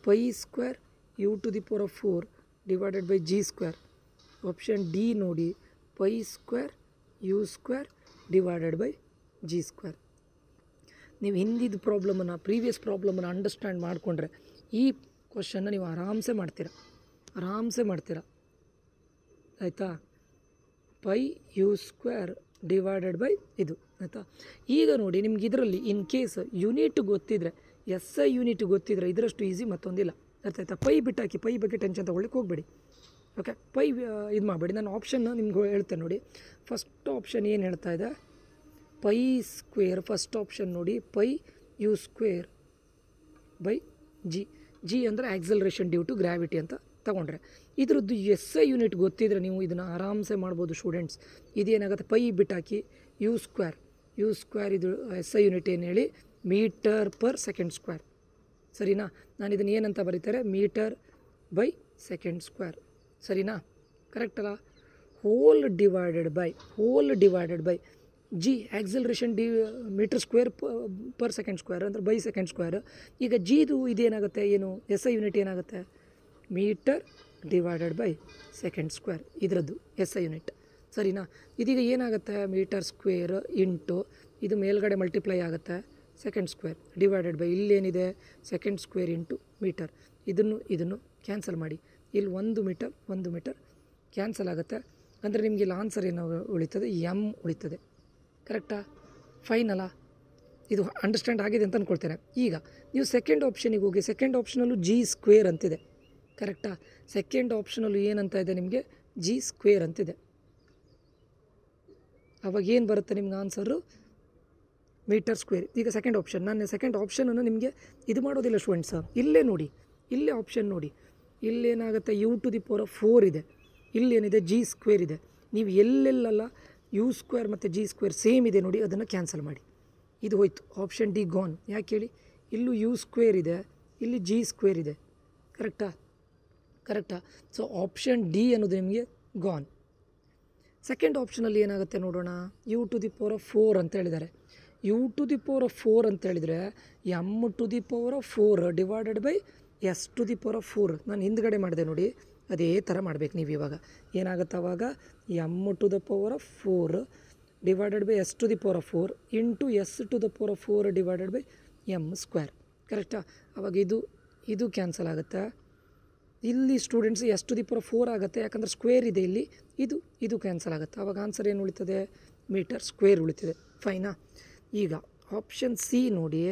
pi square u to the power of 4 divided by g square. Option D ನೋಡಿ, pi square u square divided by g square. ನೀವು ಹಿಂದಿದ್ದು ಪ್ರಾಬ್ಲಮನ್ನು, previous ಪ್ರಾಬ್ಲಮನ್ನು understand ಮಾಡಿಕೊಂಡ್ರೆ ಈ ಕ್ವಶನ್ನ ನೀವು ಆರಾಮ್ಸೆ ಮಾಡ್ತೀರಾ. ಆಯಿತಾ? Pi u square divided by ಇದು. ಆಯಿತಾ? ಈಗ ನೋಡಿ, ನಿಮ್ಗೆ ಇದರಲ್ಲಿ ಇನ್ ಕೇಸ್ ಯೂನಿಟ್ ಗೊತ್ತಿದ್ದರೆ, ಎಸ್ ಐ ಯೂನಿಟ್ ಗೊತ್ತಿದ್ದರೆ ಇದರಷ್ಟು ಈಸಿ ಮತ್ತೊಂದಿಲ್ಲ. ಅರ್ಥ ಆಯ್ತಾ? ಪೈ ಬಿಟ್ಟಾಕಿ, ಪೈ ಬಗ್ಗೆ ಟೆನ್ಷನ್ ತೊಗೊಳ್ಳಿಕ್ಕೆ ಹೋಗಬೇಡಿ. ಓಕೆ, ಪೈ ಇದು ಮಾಡಬೇಡಿ. ನಾನು ಆಪ್ಷನ್ನ ನಿಮ್ಗೆ ಹೇಳ್ತೇನೆ ನೋಡಿ. ಫಸ್ಟ್ ಆಪ್ಷನ್ ಏನು ಹೇಳ್ತಾ ಇದೆ, ಪೈ ಸ್ಕ್ವೇರ್. ಫಸ್ಟ್ ಆಪ್ಷನ್ ನೋಡಿ, pi u square by g ಅಂದರೆ ಆಕ್ಸಲರೇಷನ್ ಡ್ಯೂ ಟು ಗ್ರಾವಿಟಿ ಅಂತ ತಗೊಂಡ್ರೆ, ಇದ್ರದ್ದು ಎಸ್ ಐ ಯೂನಿಟ್ ಗೊತ್ತಿದ್ದರೆ ನೀವು ಇದನ್ನು ಆರಾಮ್ಸೆ ಮಾಡ್ಬೋದು ಸ್ಟೂಡೆಂಟ್ಸ್. ಇದೇನಾಗುತ್ತೆ, ಪೈ ಬಿಟ್ಟಾಕಿ ಯು ಸ್ಕ್ವೇರ್ ಇದು ಎಸ್ ಐ ಯೂನಿಟ್ ಏನು ಹೇಳಿ, ಮೀಟರ್ ಪರ್ ಸೆಕೆಂಡ್ ಸ್ಕ್ವೇರ್. ಸರಿನಾ? ನಾನು ಇದನ್ನು ಏನಂತ ಬರೀತಾರೆ, ಮೀಟರ್ ಬೈ ಸೆಕೆಂಡ್ ಸ್ಕ್ವೇರ್. ಸರಿನಾ? ಕರೆಕ್ಟ್ ಅಲ್ಲ? Whole divided by g acceleration metre square per second square ಅಂದರೆ ಬೈ ಸೆಕೆಂಡ್ ಸ್ಕ್ವೇರ್. ಈಗ ಜಿದು ಇದೇನಾಗುತ್ತೆ, ಏನು ಎಸ್ ಐ ಯೂನಿಟ್ ಏನಾಗುತ್ತೆ, metre divided by second square, ಇದರದ್ದು ಎಸ್ ಐ ಯೂನಿಟ್. ಸರಿನಾ? ಇದೀಗ ಏನಾಗುತ್ತೆ, ಮೀಟರ್ ಸ್ಕ್ವೇರ್ ಇಂಟು ಇದು ಮೇಲ್ಗಡೆ ಮಲ್ಟಿಪ್ಲೈ ಆಗುತ್ತೆ ಸೆಕೆಂಡ್ ಸ್ಕ್ವೇರ್ ಡಿವೈಡೆಡ್ ಬೈ ಇಲ್ಲೇನಿದೆ ಸೆಕೆಂಡ್ ಸ್ಕ್ವೇರ್ ಇಂಟು ಮೀಟರ್. ಇದನ್ನು ಕ್ಯಾನ್ಸಲ್ ಮಾಡಿ. ಇಲ್ಲಿ 1 ಮೀಟರ್ ಕ್ಯಾನ್ಸಲ್ ಆಗುತ್ತೆ. ಅಂದರೆ ನಿಮಗೆ ಇಲ್ಲಿ ಆನ್ಸರ್ ಏನು ಉಳಿತದೆ, ಎಮ್ ಉಳಿತದೆ. ಕರೆಕ್ಟಾ? ಫೈನಲ್ಲ? ಇದು ಅಂಡರ್ಸ್ಟ್ಯಾಂಡ್ ಆಗಿದೆ ಅಂತ ಅಂದ್ಕೊಳ್ತೇನೆ. ಈಗ ನೀವು ಸೆಕೆಂಡ್ ಆಪ್ಷನಿಗೆ ಹೋಗಿ. ಸೆಕೆಂಡ್ ಆಪ್ಷನಲ್ಲೂ ಜಿ ಸ್ಕ್ವೇರ್ ಅಂತಿದೆ. ಕರೆಕ್ಟಾ? ಸೆಕೆಂಡ್ ಆಪ್ಷನಲ್ಲೂ ಏನಂತ ಇದೆ ನಿಮಗೆ, ಜಿ ಸ್ಕ್ವೇರ್ ಅಂತಿದೆ. ಅವಾಗ ಏನು ಬರುತ್ತೆ ನಿಮ್ಗೆ ಆನ್ಸರು, ಮೀಟರ್ ಸ್ಕ್ವೇರ್. ಈಗ ಸೆಕೆಂಡ್ ಆಪ್ಷನ್, ನಾನು ಸೆಕೆಂಡ್ ಆಪ್ಷನನ್ನು ನಿಮಗೆ ಇದು ಮಾಡೋದಿಲ್ಲ ಸ್ಟೂಡೆಂಟ್ಸ್. ಇಲ್ಲೇ ನೋಡಿ, ಇಲ್ಲೇ ಆಪ್ಷನ್ ನೋಡಿ, ಇಲ್ಲೇನಾಗುತ್ತೆ u⁴ ಇದೆ, ಇಲ್ಲೇನಿದೆ ಜಿ ಸ್ಕ್ವೇರ್ ಇದೆ. ನೀವು ಎಲ್ಲೆಲ್ಲ ಯು ಸ್ಕ್ವೇರ್ ಮತ್ತು ಜಿ ಸ್ಕ್ವೇರ್ ಸೇಮ್ ಇದೆ ನೋಡಿ, ಅದನ್ನು ಕ್ಯಾನ್ಸಲ್ ಮಾಡಿ. ಇದು ಹೋಯ್ತು, ಆಪ್ಷನ್ ಡಿ ಗಾನ್. ಯಾಕೆ ಹೇಳಿ, ಇಲ್ಲೂ ಯು ಸ್ಕ್ವೇರ್ ಇದೆ, ಇಲ್ಲಿ ಜಿ ಸ್ಕ್ವೇರ್ ಇದೆ. ಕರೆಕ್ಟಾ? ಸೊ ಆಪ್ಷನ್ ಡಿ ಅನ್ನೋದು ನಿಮಗೆ ಗಾನ್. ಸೆಕೆಂಡ್ ಆಪ್ಷನಲ್ಲಿ ಏನಾಗುತ್ತೆ ನೋಡೋಣ. u⁴ ಅಂತ ಹೇಳಿದ್ದಾರೆ. u⁴ ಅಂತ ಹೇಳಿದರೆ m⁴ ಡಿವೈಡೆಡ್ ಬೈ s⁴. ನಾನು ಹಿಂದ್ಗಡೆ ಮಾಡಿದೆ ನೋಡಿ, ಅದೇ ಥರ ಮಾಡಬೇಕು ನೀವು. ಇವಾಗ ಏನಾಗುತ್ತೆ, ಅವಾಗ m⁴ divided by s⁴ into s⁴ divided by M square. ಕರೆಕ್ಟಾ? ಅವಾಗ ಇದು ಕ್ಯಾನ್ಸಲ್ ಆಗುತ್ತೆ. ಇಲ್ಲಿ ಸ್ಟೂಡೆಂಟ್ಸ್ s⁴ ಆಗುತ್ತೆ, ಯಾಕಂದರೆ ಸ್ಕ್ವೇರ್ ಇದೆ ಇಲ್ಲಿ. ಇದು ಕ್ಯಾನ್ಸಲ್ ಆಗುತ್ತೆ. ಅವಾಗ ಆನ್ಸರ್ ಏನು ಉಳಿತದೆ, ಮೀಟರ್ ಸ್ಕ್ವೇರ್ ಉಳಿತದೆ. ಫೈನಾ? ಈಗ ಆಪ್ಷನ್ ಸಿ ನೋಡಿ,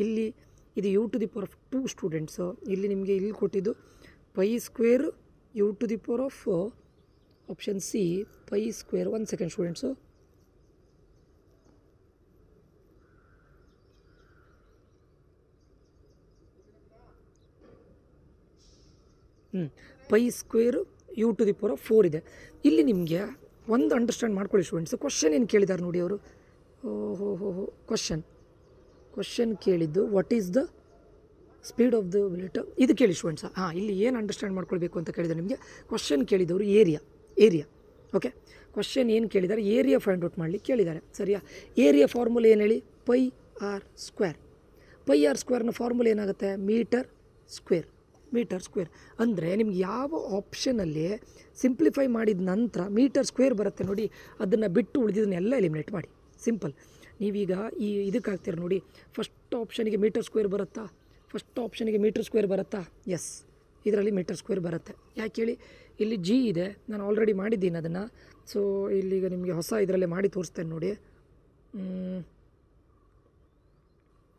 ಇಲ್ಲಿ ಇದು u⁴ ಸ್ಟೂಡೆಂಟ್ಸು. ಇಲ್ಲಿ ನಿಮಗೆ ಇಲ್ಲಿ ಕೊಟ್ಟಿದ್ದು π square u⁴ option C π square. 1 second students. π square u⁴ ಇದೆ. ಇಲ್ಲಿ ನಿಮಗೆ ಒಂದು ಅಂಡರ್ಸ್ಟ್ಯಾಂಡ್ ಮಾಡ್ಕೊಳ್ಳಿ ಸ್ಟೂಡೆಂಟ್ಸು. ಕ್ವಶನ್ ಏನು ಕೇಳಿದ್ದಾರೆ ನೋಡಿ ಅವರು. ಕ್ವಶನ್ ಕೇಳಿದ್ದು what is the speed of the bullet, ಇದು ಕೇಳಿ ಸ್ಟೂಡೆಂಟ್ಸ್. ಇಲ್ಲಿ ಏನು ಅಂಡರ್ಸ್ಟ್ಯಾಂಡ್ ಮಾಡ್ಕೊಳ್ಬೇಕು ಅಂತ ಕೇಳಿದರೆ ನಿಮಗೆ ಕ್ವಶನ್ ಕೇಳಿದವರು ಏರಿಯಾ. ಓಕೆ, ಕ್ವಶನ್ ಏನು ಕೇಳಿದ್ದಾರೆ, ಏರಿಯಾ ಫೈಂಡ್ ಔಟ್ ಮಾಡಲಿಕ್ಕೆ ಕೇಳಿದ್ದಾರೆ. ಸರಿಯಾ? ಏರಿಯಾ ಫಾರ್ಮುಲಾ ಏನು ಹೇಳಿ, πr². πr² ಫಾರ್ಮುಲಾ ಏನಾಗುತ್ತೆ, ಮೀಟರ್ ಸ್ಕ್ವೇರ್. ಅಂದರೆ ನಿಮ್ಗೆ ಯಾವ ಆಪ್ಷನಲ್ಲಿ ಸಿಂಪ್ಲಿಫೈ ಮಾಡಿದ ನಂತರ ಮೀಟರ್ ಸ್ಕ್ವೇರ್ ಬರುತ್ತೆ ನೋಡಿ, ಅದನ್ನು ಬಿಟ್ಟು ಉಳಿದಿದ್ದನ್ನೆಲ್ಲ ಎಲಿಮಿನೇಟ್ ಮಾಡಿ. ಸಿಂಪಲ್. ನೀವೀಗ ಇದಕ್ಕೆ ಹಾಕ್ತೀರ ನೋಡಿ, ಫಸ್ಟ್ ಆಪ್ಷನಿಗೆ ಮೀಟರ್ ಸ್ಕ್ವೇರ್ ಬರುತ್ತಾ, ಎಸ್, ಇದರಲ್ಲಿ ಮೀಟರ್ ಸ್ಕ್ವೇರ್ ಬರುತ್ತೆ. ಯಾಕೆ ಹೇಳಿ, ಇಲ್ಲಿ ಜಿ ಇದೆ, ನಾನು ಆಲ್ರೆಡಿ ಮಾಡಿದ್ದೀನಿ ಅದನ್ನು. ಸೊ ಇಲ್ಲಿಗ ನಿಮಗೆ ಹೊಸ ಇದರಲ್ಲೇ ಮಾಡಿ ತೋರಿಸ್ತೇನೆ ನೋಡಿ.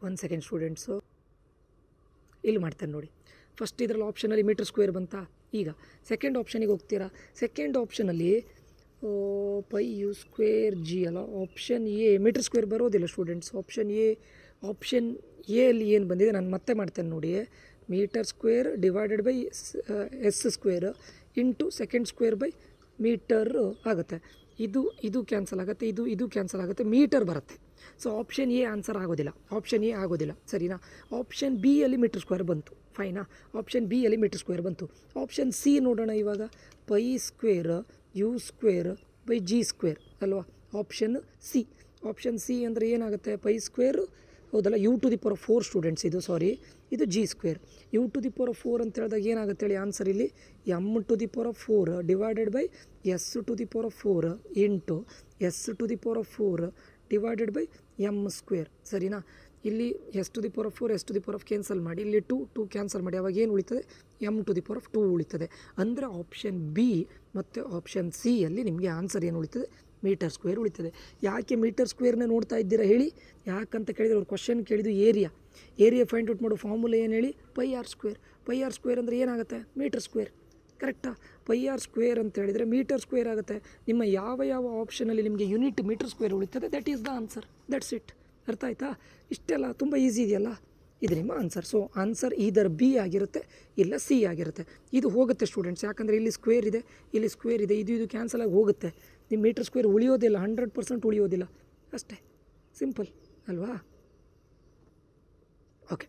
1 ಸೆಕೆಂಡ್ ಸ್ಟೂಡೆಂಟ್ಸು. ಇಲ್ಲಿ ಮಾಡ್ತೇನೆ ನೋಡಿ. ಫಸ್ಟ್ ಇದರಲ್ಲಿ ಆಪ್ಷನಲ್ಲಿ ಮೀಟರ್ ಸ್ಕ್ವೇರ್ ಬಂತಾ. ಈಗ ಸೆಕೆಂಡ್ ಆಪ್ಷನಿಗೆ ಹೋಗ್ತೀರಾ. ಸೆಕೆಂಡ್ ಆಪ್ಷನಲ್ಲಿ πu²g ಅಲ್ಲ, ಆಪ್ಷನ್ ಎ ಮೀಟರ್ ಸ್ಕ್ವೇರ್ ಬರೋದಿಲ್ಲ ಸ್ಟೂಡೆಂಟ್ಸ್. ಆಪ್ಷನ್ ಎ ಅಲ್ಲಿ ಏನು ಬಂದಿದೆ ನಾನು ಮತ್ತೆ ಮಾಡ್ತೇನೆ ನೋಡಿ. Metre square divided by s² into second square by metre ಆಗುತ್ತೆ. ಇದು ಕ್ಯಾನ್ಸಲ್ ಆಗುತ್ತೆ, ಇದು ಕ್ಯಾನ್ಸಲ್ ಆಗುತ್ತೆ, ಮೀಟರ್ ಬರುತ್ತೆ. ಸೊ ಆಪ್ಷನ್ ಎ ಆನ್ಸರ್ ಆಗೋದಿಲ್ಲ. ಸರಿನಾ? ಆಪ್ಷನ್ ಬಿ ಅಲ್ಲಿ ಮೀಟರ್ ಸ್ಕ್ವೇರ್ ಬಂತು. ಫೈನಾ? ಆಪ್ಷನ್ ಬಿ ಅಲ್ಲಿ ಮೀಟರ್ ಸ್ಕ್ವೇರ್ ಬಂತು. ಆಪ್ಷನ್ ಸಿ ನೋಡೋಣ ಇವಾಗ. π² u² ಬೈ g² ಅಲ್ವಾ. ಆಪ್ಷನ್ ಸಿ ಅಂದರೆ ಏನಾಗುತ್ತೆ, π² ಹೌದಲ್ಲ, u⁴ ಸ್ಟೂಡೆಂಟ್ಸ್ ಇದು g². u⁴ ಅಂತ ಹೇಳಿದಾಗ ಏನಾಗುತ್ತೆ ಹೇಳಿ ಆನ್ಸರ್ ಇಲ್ಲಿ, m⁴ divided by s⁴ into s⁴ divided by m². ಸರಿನಾ? ಇಲ್ಲಿ s⁴ ಕ್ಯಾನ್ಸಲ್ ಮಾಡಿ, ಇಲ್ಲಿ 2 ಕ್ಯಾನ್ಸಲ್ ಮಾಡಿ, ಅವಾಗ ಏನು ಉಳಿತದೆ, m⁴ ಉಳಿತದೆ. ಅಂದರೆ ಆಪ್ಷನ್ ಬಿ ಮತ್ತು ಆಪ್ಷನ್ ಸಿ ಅಲ್ಲಿ ನಿಮಗೆ ಆನ್ಸರ್ ಏನು ಉಳಿತದೆ, ಮೀಟರ್ ಸ್ಕ್ವೇರ್ ಉಳಿತದೆ. ಯಾಕೆ ಮೀಟರ್ ಸ್ಕ್ವೇರ್ನ ನೋಡ್ತಾ ಇದ್ದೀರಾ ಹೇಳಿ? ಯಾಕಂತ ಕೇಳಿದರೆ ಅವ್ರು ಕ್ವಶನ್ ಕೇಳಿದ್ದು ಏರಿಯಾ ಫೈಂಡ್ ಔಟ್ ಮಾಡೋ ಫಾರ್ಮುಲಾ ಏನು ಹೇಳಿ, πr² ಅಂದರೆ ಏನಾಗುತ್ತೆ, ಮೀಟರ್ ಸ್ಕ್ವೇರ್. ಕರೆಕ್ಟಾ? πr² ಅಂತ ಹೇಳಿದರೆ ಮೀಟರ್ ಸ್ಕ್ವೇರ್ ಆಗುತ್ತೆ. ನಿಮ್ಮ ಯಾವ ಆಪ್ಷನಲ್ಲಿ ನಿಮಗೆ ಯೂನಿಟ್ ಮೀಟರ್ ಸ್ಕ್ವೇರ್ ಉಳಿತದೆ, that is the answer. That's it. ಅರ್ಥ ಆಯ್ತಾ? ಇಷ್ಟೆಲ್ಲ ತುಂಬ ಈಸಿ ಇದೆಯಲ್ಲ, ಇದು ನಿಮ್ಮ answer. So answer either B ಆಗಿರುತ್ತೆ, ಇಲ್ಲ ಸಿ ಆಗಿರುತ್ತೆ. ಇದು ಹೋಗುತ್ತೆ ಸ್ಟೂಡೆಂಟ್ಸ್, ಯಾಕಂದರೆ ಇಲ್ಲಿ ಸ್ಕ್ವೇರ್ ಇದೆ, ಇದು ಕ್ಯಾನ್ಸಲ್ ಆಗಿ ಹೋಗುತ್ತೆ. ನಿಮ್ಮ ಮೀಟರ್ ಸ್ಕ್ವೇರ್ ಉಳಿಯೋದಿಲ್ಲ, 100% ಉಳಿಯೋದಿಲ್ಲ. ಅಷ್ಟೇ, ಸಿಂಪಲ್ ಅಲ್ವಾ? ಓಕೆ,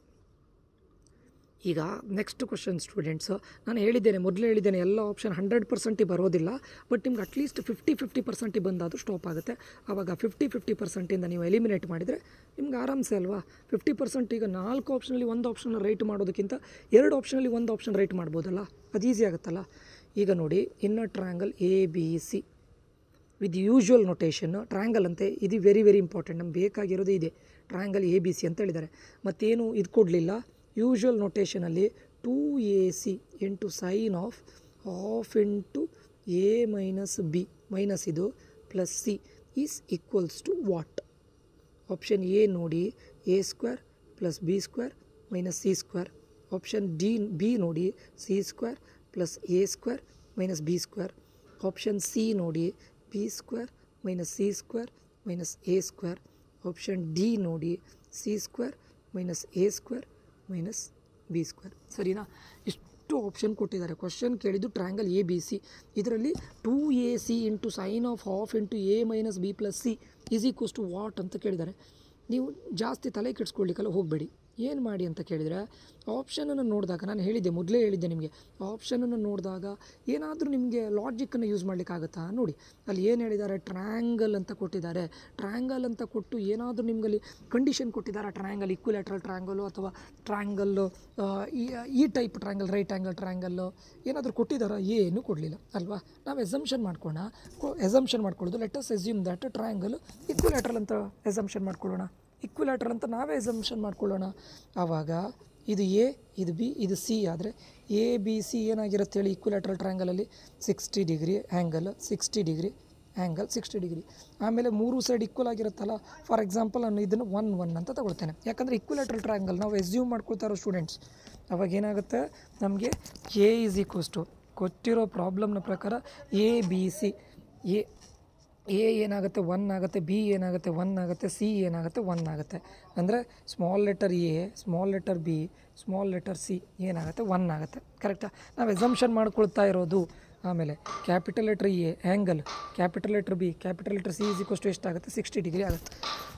ಈಗ ನೆಕ್ಸ್ಟ್ ಕ್ವಶನ್ ಸ್ಟೂಡೆಂಟ್ಸು, ನಾನು ಮೊದಲೇ ಹೇಳಿದ್ದೇನೆ ಎಲ್ಲ ಆಪ್ಷನ್ 100% ಬರೋದಿಲ್ಲ, ಬಟ್ ನಿಮ್ಗೆ ಅಟ್ಲೀಸ್ಟ್ 50% ಬಂದಾದರೂ ಸ್ಟಾಪ್ ಆಗುತ್ತೆ. ಆವಾಗ 50% ನೀವು ಎಲಿಮಿನೇಟ್ ಮಾಡಿದರೆ ನಿಮ್ಗೆ ಆರಾಮ್ಸೆ ಅಲ್ವಾ. 50% ಈಗ 4 ಆಪ್ಷನಲ್ಲಿ ಒಂದು ಆಪ್ಷನ್ ರೈಟ್ ಮಾಡೋದಕ್ಕಿಂತ 2 ಆಪ್ಷನಲ್ಲಿ ಒಂದು ಆಪ್ಷನ್ ರೈಟ್ ಮಾಡ್ಬೋದಲ್ಲ, ಅದು ಈಸಿ ಆಗುತ್ತಲ್ಲ. ಈಗ ನೋಡಿ, in triangle ABC with usual notation triangle ಅಂತೆ, ಇದು ವೆರಿ ವೆರಿ ಇಂಪಾರ್ಟೆಂಟ್, ನಮ್ಗೆ ಬೇಕಾಗಿರೋದು ಇದೆ ಟ್ರಯಾಂಗಲ್ ABC ಅಂತ ಹೇಳಿದ್ದಾರೆ. ಮತ್ತೇನು ಇದು ಕೊಡಲಿಲ್ಲ, ಯೂಶ್ವಲ್ ನೊಟೇಷನಲ್ಲಿ 2AC into sine of half into A minus B minus ಇದು plus C is equals to what. Option A ನೋಡಿ A² plus B² minus C². Option B ನೋಡಿ C² plus A² minus B². Option C ನೋಡಿ B² minus C² minus A². Option D ನೋಡಿ C² minus A² minus B². ಸರಿನಾ? ಇಷ್ಟು option ಕೊಟ್ಟಿದ್ದಾರೆ. Question ಕೇಳಿದ್ದು triangle ABC, ಇದರಲ್ಲಿ 2AC into sine of half into A minus B plus C is equals to what ಅಂತ ಕೇಳಿದ್ದಾರೆ. ನೀವು ಜಾಸ್ತಿ ತಲೆ ಕೆಡಿಸ್ಕೊಳ್ಲಿಕ್ಕೆಲ್ಲ ಹೋಗಬೇಡಿ. ಏನು ಮಾಡಿ ಅಂತ ಕೇಳಿದರೆ, ಆಪ್ಷನನ್ನು ನೋಡಿದಾಗ, ನಾನು ಮೊದಲೇ ಹೇಳಿದ್ದೆ ನಿಮಗೆ, ಆಪ್ಷನನ್ನು ನೋಡಿದಾಗ ಏನಾದರೂ ನಿಮಗೆ ಲಾಜಿಕ್ಕನ್ನು ಯೂಸ್ ಮಾಡಲಿಕ್ಕಾಗತ್ತಾ ನೋಡಿ. ಅಲ್ಲಿ ಏನು ಹೇಳಿದ್ದಾರೆ, ಟ್ರಯಾಂಗಲ್ ಅಂತ ಕೊಟ್ಟಿದ್ದಾರೆ. ಟ್ರಯಾಂಗಲ್ ಅಂತ ಕೊಟ್ಟು ಏನಾದರೂ ನಿಮಗಲ್ಲಿ ಕಂಡೀಷನ್ ಕೊಟ್ಟಿದ್ದಾರೆ, ಟ್ರಯಾಂಗಲ್ ಈಕ್ವಿಲ್ಯಾಟ್ರಲ್ ಟ್ರಯಾಂಗಲ್ಲು ಅಥವಾ ಟ್ರಯಾಂಗಲ್ಲು ಈ type triangle, right angle triangle ಏನಾದರೂ ಕೊಟ್ಟಿದ್ದಾರಾ? ಏನೂ ಕೊಡಲಿಲ್ಲ ಅಲ್ವಾ. ನಾವು ಎಸಂಪ್ಷನ್ ಮಾಡ್ಕೊಳ್ಳೋದು, let us assume that triangle equilateral ಅಂತ ಎಸಂಪ್ಷನ್ ಮಾಡ್ಕೊಳ್ಳೋಣ. ಈಕ್ವಿಲ್ಯಾಟ್ರಲ್ ಅಂತ ನಾವೇ ಎಸಂಪ್ಷನ್ ಮಾಡ್ಕೊಳ್ಳೋಣ. ಆವಾಗ ಇದು ಎ, ಇದು ಬಿ, ಇದು ಸಿ ಆದರೆ ABC ಏನಾಗಿರುತ್ತೆ ಹೇಳಿ ಈಕ್ವಿಲ್ಯಾಟ್ರಲ್ ಟ್ರಯಾಂಗಲಲ್ಲಿ 60 degree angle, 60 degree angle, 60 degree. ಆಮೇಲೆ 3 ಸೈಡ್ ಈಕ್ವಲ್ ಆಗಿರುತ್ತಲ್ಲ. ಫಾರ್ ಎಕ್ಸಾಂಪಲ್ ನಾನು ಇದನ್ನು 1 ಅಂತ ತಗೊಳ್ತೇನೆ, ಯಾಕಂದರೆ ಈಕ್ವಿಲ್ಯಾಟ್ರಲ್ ಟ್ರಯಾಂಗಲ್ ನಾವು ಎಸ್ಯೂಮ್ ಮಾಡ್ಕೊಳ್ತಾ ಇರೋ ಸ್ಟೂಡೆಂಟ್ಸ್. ಅವಾಗ ಏನಾಗುತ್ತೆ, ನಮಗೆ ಎ ಈಸ್ ಈಕ್ವಲ್ಸ್ ಟು ಕೊಟ್ಟಿರೋ ಪ್ರಾಬ್ಲಮ್ನ ಪ್ರಕಾರ ABC, ಎ ಏನಾಗುತ್ತೆ 1 ಆಗುತ್ತೆ, ಬಿ ಏನಾಗುತ್ತೆ 1 ಆಗುತ್ತೆ, ಸಿ ಏನಾಗುತ್ತೆ 1 ಆಗುತ್ತೆ. ಅಂದರೆ small letter A, small letter B, small letter C ಏನಾಗುತ್ತೆ 1 ಆಗುತ್ತೆ. ಕರೆಕ್ಟಾ? ನಾವು ಎಸಂಪ್ಷನ್ ಮಾಡ್ಕೊಳ್ತಾ ಇರೋದು. ಆಮೇಲೆ capital letter A angle, capital letter B, capital letter C is equals to ಎಷ್ಟಾಗುತ್ತೆ, 60 ಡಿಗ್ರಿ ಆಗುತ್ತೆ.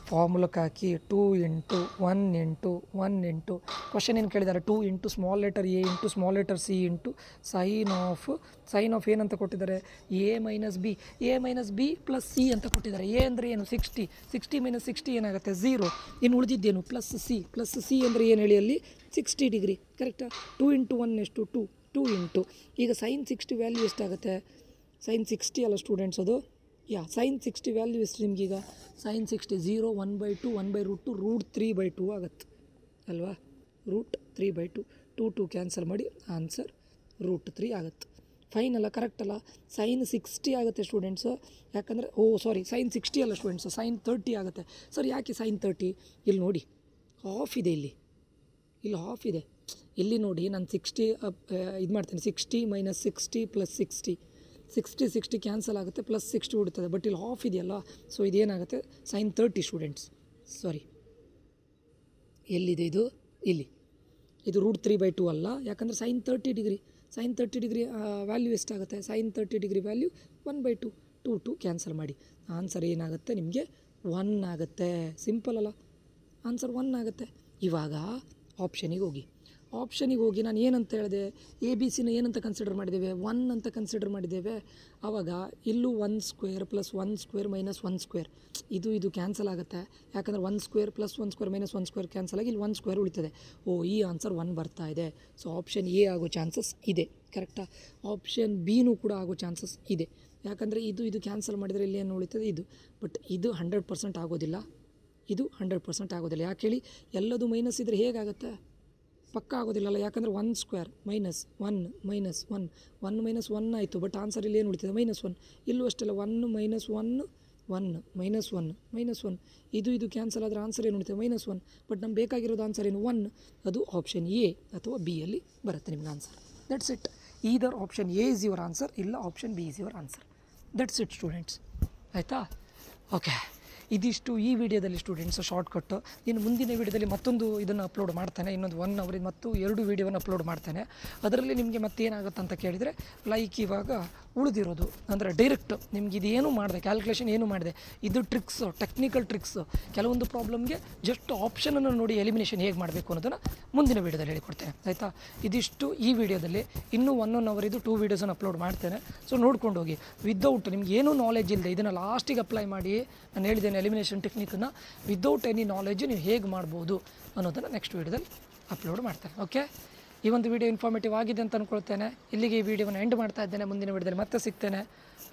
ಫಾರ್ಮುಲಕ್ಕೆ ಹಾಕಿ 2 ಇಂಟು 1 ಇಂಟು ಕ್ವಶನ್ ಏನು ಕೇಳಿದ್ದಾರೆ, 2 into small letter A into small letter C into sine of ಏನಂತ ಕೊಟ್ಟಿದ್ದಾರೆ, A minus B plus C ಅಂತ ಕೊಟ್ಟಿದ್ದಾರೆ. ಎ ಅಂದರೆ ಏನು, 60 ಮೈನಸ್ 60 ಏನಾಗುತ್ತೆ 0. ಇನ್ನು ಉಳಿದಿದ್ದೇನು ಪ್ಲಸ್ ಸಿ ಅಂದರೆ ಏನು ಹೇಳಿ ಅಲ್ಲಿ 60 ಡಿಗ್ರಿ. ಕರೆಕ್ಟಾ? 2 ಇಂಟು 1 ಎಷ್ಟು 2 ಇಂಟು ಈಗ ಸೈನ್ 60 ವ್ಯಾಲ್ಯೂ ಎಷ್ಟಾಗುತ್ತೆ, ಸೈನ್ 60 ಅಲ್ಲ ಸ್ಟೂಡೆಂಟ್ಸ್ ಅದು, ಸೈನ್ 60 ವ್ಯಾಲ್ಯೂ ಎಷ್ಟು ನಿಮಗೀಗ, ಸೈನ್ 60 0 1/2 1/√2 √3/2 ಆಗುತ್ತೆ ಅಲ್ವಾ. √3/2 2 ಕ್ಯಾನ್ಸಲ್ ಮಾಡಿ ಆನ್ಸರ್ √3 ಆಗುತ್ತೆ. ಫೈನ್ ಅಲ್ಲ, ಕರೆಕ್ಟ್ ಅಲ್ಲ. ಸೈನ್ 60 ಆಗುತ್ತೆ ಸ್ಟೂಡೆಂಟ್ಸು, ಯಾಕಂದರೆ ಸೈನ್ 60 ಅಲ್ಲ ಸ್ಟೂಡೆಂಟ್ಸು, ಸೈನ್ 30 ಆಗುತ್ತೆ. ಸರ್ ಯಾಕೆ ಸೈನ್ 30? ಇಲ್ಲಿ ನೋಡಿ ಹಾಫ್ ಇದೆ, ಇಲ್ಲಿ ಹಾಫ್ ಇದೆ. ಇಲ್ಲಿ ನೋಡಿ ನಾನು 60 ಇದು ಮಾಡ್ತೇನೆ, 60 ಮೈನಸ್ 60 ಪ್ಲಸ್ 60 ಕ್ಯಾನ್ಸಲ್ ಆಗುತ್ತೆ, ಪ್ಲಸ್ 60 ಉಳಿತದೆ. ಬಟ್ ಇಲ್ಲಿ ಹಾಫ್ ಇದೆಯಲ್ಲ, ಸೊ ಇದೇನಾಗುತ್ತೆ ಸೈನ್ 30 ಸ್ಟೂಡೆಂಟ್ಸ್. ಸಾರಿ, ಎಲ್ಲಿದೆ ಇದು, ಇದು √3/2 ಅಲ್ಲ, ಯಾಕಂದರೆ ಸೈನ್ 30 ಡಿಗ್ರಿ ವ್ಯಾಲ್ಯೂ ಎಷ್ಟಾಗುತ್ತೆ, ಸೈನ್ 30 ಡಿಗ್ರಿ ವ್ಯಾಲ್ಯೂ 1/2 2 ಕ್ಯಾನ್ಸಲ್ ಮಾಡಿ ಆನ್ಸರ್ ಏನಾಗುತ್ತೆ ನಿಮಗೆ 1 ಆಗುತ್ತೆ. ಸಿಂಪಲ್ ಅಲ್ಲ, ಆನ್ಸರ್ 1 ಆಗುತ್ತೆ. ಇವಾಗ ಆಪ್ಷನಿಗೆ ಹೋಗಿ ನಾನು ಏನಂತ ಹೇಳಿದೆ, ABC ಏನಂತ ಕನ್ಸಿಡರ್ ಮಾಡಿದ್ದೇವೆ, 1 ಅಂತ ಕನ್ಸಿಡರ್ ಮಾಡಿದ್ದೇವೆ. ಆವಾಗ ಇಲ್ಲೂ 1² ಪ್ಲಸ್ 1² ಮೈನಸ್ 1² ಇದು ಕ್ಯಾನ್ಸಲ್ ಆಗುತ್ತೆ, ಯಾಕಂದರೆ 1² ಪ್ಲಸ್ 1² ಮೈನಸ್ 1² ಕ್ಯಾನ್ಸಲ್ ಆಗಿ ಇಲ್ಲಿ 1² ಉಳಿತದೆ. ಈ ಆನ್ಸರ್ 1 ಬರ್ತಾ ಇದೆ. ಸೊ ಆಪ್ಷನ್ ಎ ಆಗೋ ಚಾನ್ಸಸ್ ಇದೆ. ಕರೆಕ್ಟಾ? ಆಪ್ಷನ್ ಬಿನೂ ಕೂಡ ಆಗೋ ಚಾನ್ಸಸ್ ಇದೆ, ಯಾಕಂದರೆ ಇದು ಕ್ಯಾನ್ಸಲ್ ಮಾಡಿದರೆ ಇಲ್ಲಿ ಏನು ಉಳಿತದೆ ಇದು. ಬಟ್ ಇದು 100% ಆಗೋದಿಲ್ಲ, ಇದು 100% ಆಗೋದಿಲ್ಲ. ಯಾಕೆ ಹೇಳಿ, ಎಲ್ಲದು ಮೈನಸ್ ಇದ್ದರೆ ಹೇಗಾಗುತ್ತೆ, ಪಕ್ಕ ಆಗೋದಿಲ್ಲಲ್ಲ. ಯಾಕಂದರೆ 1² ಮೈನಸ್ 1 ಮೈನಸ್ 1 ಆಯಿತು, ಬಟ್ ಆನ್ಸರ್ ಇಲ್ಲಿ ಏನು ಉಳಿತದೆ -1. ಇಲ್ಲೂ ಅಷ್ಟೆಲ್ಲ 1 ಮೈನಸ್ 1 ಇದು ಕ್ಯಾನ್ಸಲ್ ಆದರೆ ಆನ್ಸರ್ ಏನು ಉಳಿತದೆ -1. ಬಟ್ ನಮ್ಗೆ ಬೇಕಾಗಿರೋದು ಆನ್ಸರ್ ಏನು 1. ಅದು ಆಪ್ಷನ್ ಎ ಅಥವಾ ಬಿ ಅಲ್ಲಿ ಬರುತ್ತೆ ನಿಮ್ಗೆ answer. That's it. Either option A is your answer, ಇಲ್ಲ option B is your answer. That's it students. ಆಯಿತಾ? ಓಕೆ. ಇದಿಷ್ಟು ಈ ವಿಡಿಯೋದಲ್ಲಿ ಸ್ಟೂಡೆಂಟ್ಸ್ ಶಾರ್ಟ್ಕಟ್ಟು. ಇನ್ನು ಮುಂದಿನ ವಿಡಿಯೋದಲ್ಲಿ ಮತ್ತೊಂದು ಇದನ್ನು ಅಪ್ಲೋಡ್ ಮಾಡ್ತೇನೆ, ಇನ್ನೊಂದು 1 ಅವರ್ ಮತ್ತು 2 ವೀಡಿಯೋವನ್ನು ಅಪ್ಲೋಡ್ ಮಾಡ್ತೇನೆ. ಅದರಲ್ಲಿ ನಿಮಗೆ ಮತ್ತೇನಾಗುತ್ತೆ ಅಂತ ಕೇಳಿದರೆ, ಲೈಕ್ ಇವಾಗ ಉಳಿದಿರೋದು ಅಂದರೆ ಡೈರೆಕ್ಟ್ ನಿಮ್ಗೆ ಇದೇನು ಮಾಡಿದೆ, ಕ್ಯಾಲ್ಕುಲೇಷನ್ ಏನು ಮಾಡಿದೆ, ಇದು ಟ್ರಿಕ್ಸು, ಟೆಕ್ನಿಕಲ್ ಟ್ರಿಕ್ಸು, ಕೆಲವೊಂದು ಪ್ರಾಬ್ಲಮ್ಗೆ ಜಸ್ಟ್ ಆಪ್ಷನನ್ನು ನೋಡಿ ಎಲಿಮಿನೇಷನ್ ಹೇಗೆ ಮಾಡಬೇಕು ಅನ್ನೋದನ್ನು ಮುಂದಿನ ವೀಡಿಯೋದಲ್ಲಿ ಹೇಳಿಕೊಡ್ತೇನೆ, ಆಯಿತಾ. ಇದಿಷ್ಟು ಈ ವಿಡಿಯೋದಲ್ಲಿ. ಇನ್ನೂ 1 ಅವರ್ ಇದು 2 ವೀಡಿಯೋಸನ್ನು ಅಪ್ಲೋಡ್ ಮಾಡ್ತೇನೆ. ಸೊ ನೋಡ್ಕೊಂಡು ಹೋಗಿ. ವಿದೌಟ್ ನಿಮ್ಗೆ ಏನೂ ನಾಲೆಜ್ ಇಲ್ಲದೆ ಇದನ್ನು ಲಾಸ್ಟಿಗೆ ಅಪ್ಲೈ ಮಾಡಿ, ನಾನು ಹೇಳಿದ್ದೇನೆ ಎಲಿಮಿನೇಷನ್ ಟೆಕ್ನಿಕನ್ನು ವಿದೌಟ್ ಎನಿ ನಾಲೆಜ್ ನೀವು ಹೇಗೆ ಮಾಡ್ಬೋದು ಅನ್ನೋದನ್ನು ನೆಕ್ಸ್ಟ್ ವೀಡಿಯೋದಲ್ಲಿ ಅಪ್ಲೋಡ್ ಮಾಡ್ತೇನೆ. ಓಕೆ, ಈ ಒಂದು ವಿಡಿಯೋ ಇನ್ಫಾರ್ಮೇಟಿವ್ ಆಗಿದೆ ಅಂತ ಅಂದ್ಕೊಳ್ತೇನೆ. ಇಲ್ಲಿಗೆ ಈ ವಿಡಿಯೋವನ್ನು ಎಂಡ್ ಮಾಡ್ತಾ ಇದ್ದೇನೆ. ಮುಂದಿನ ವಿಡಿಯೋದಲ್ಲಿ ಮತ್ತೆ ಸಿಗ್ತೇನೆ.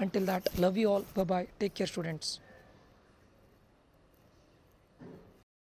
Until that, love you all, bye, take care students.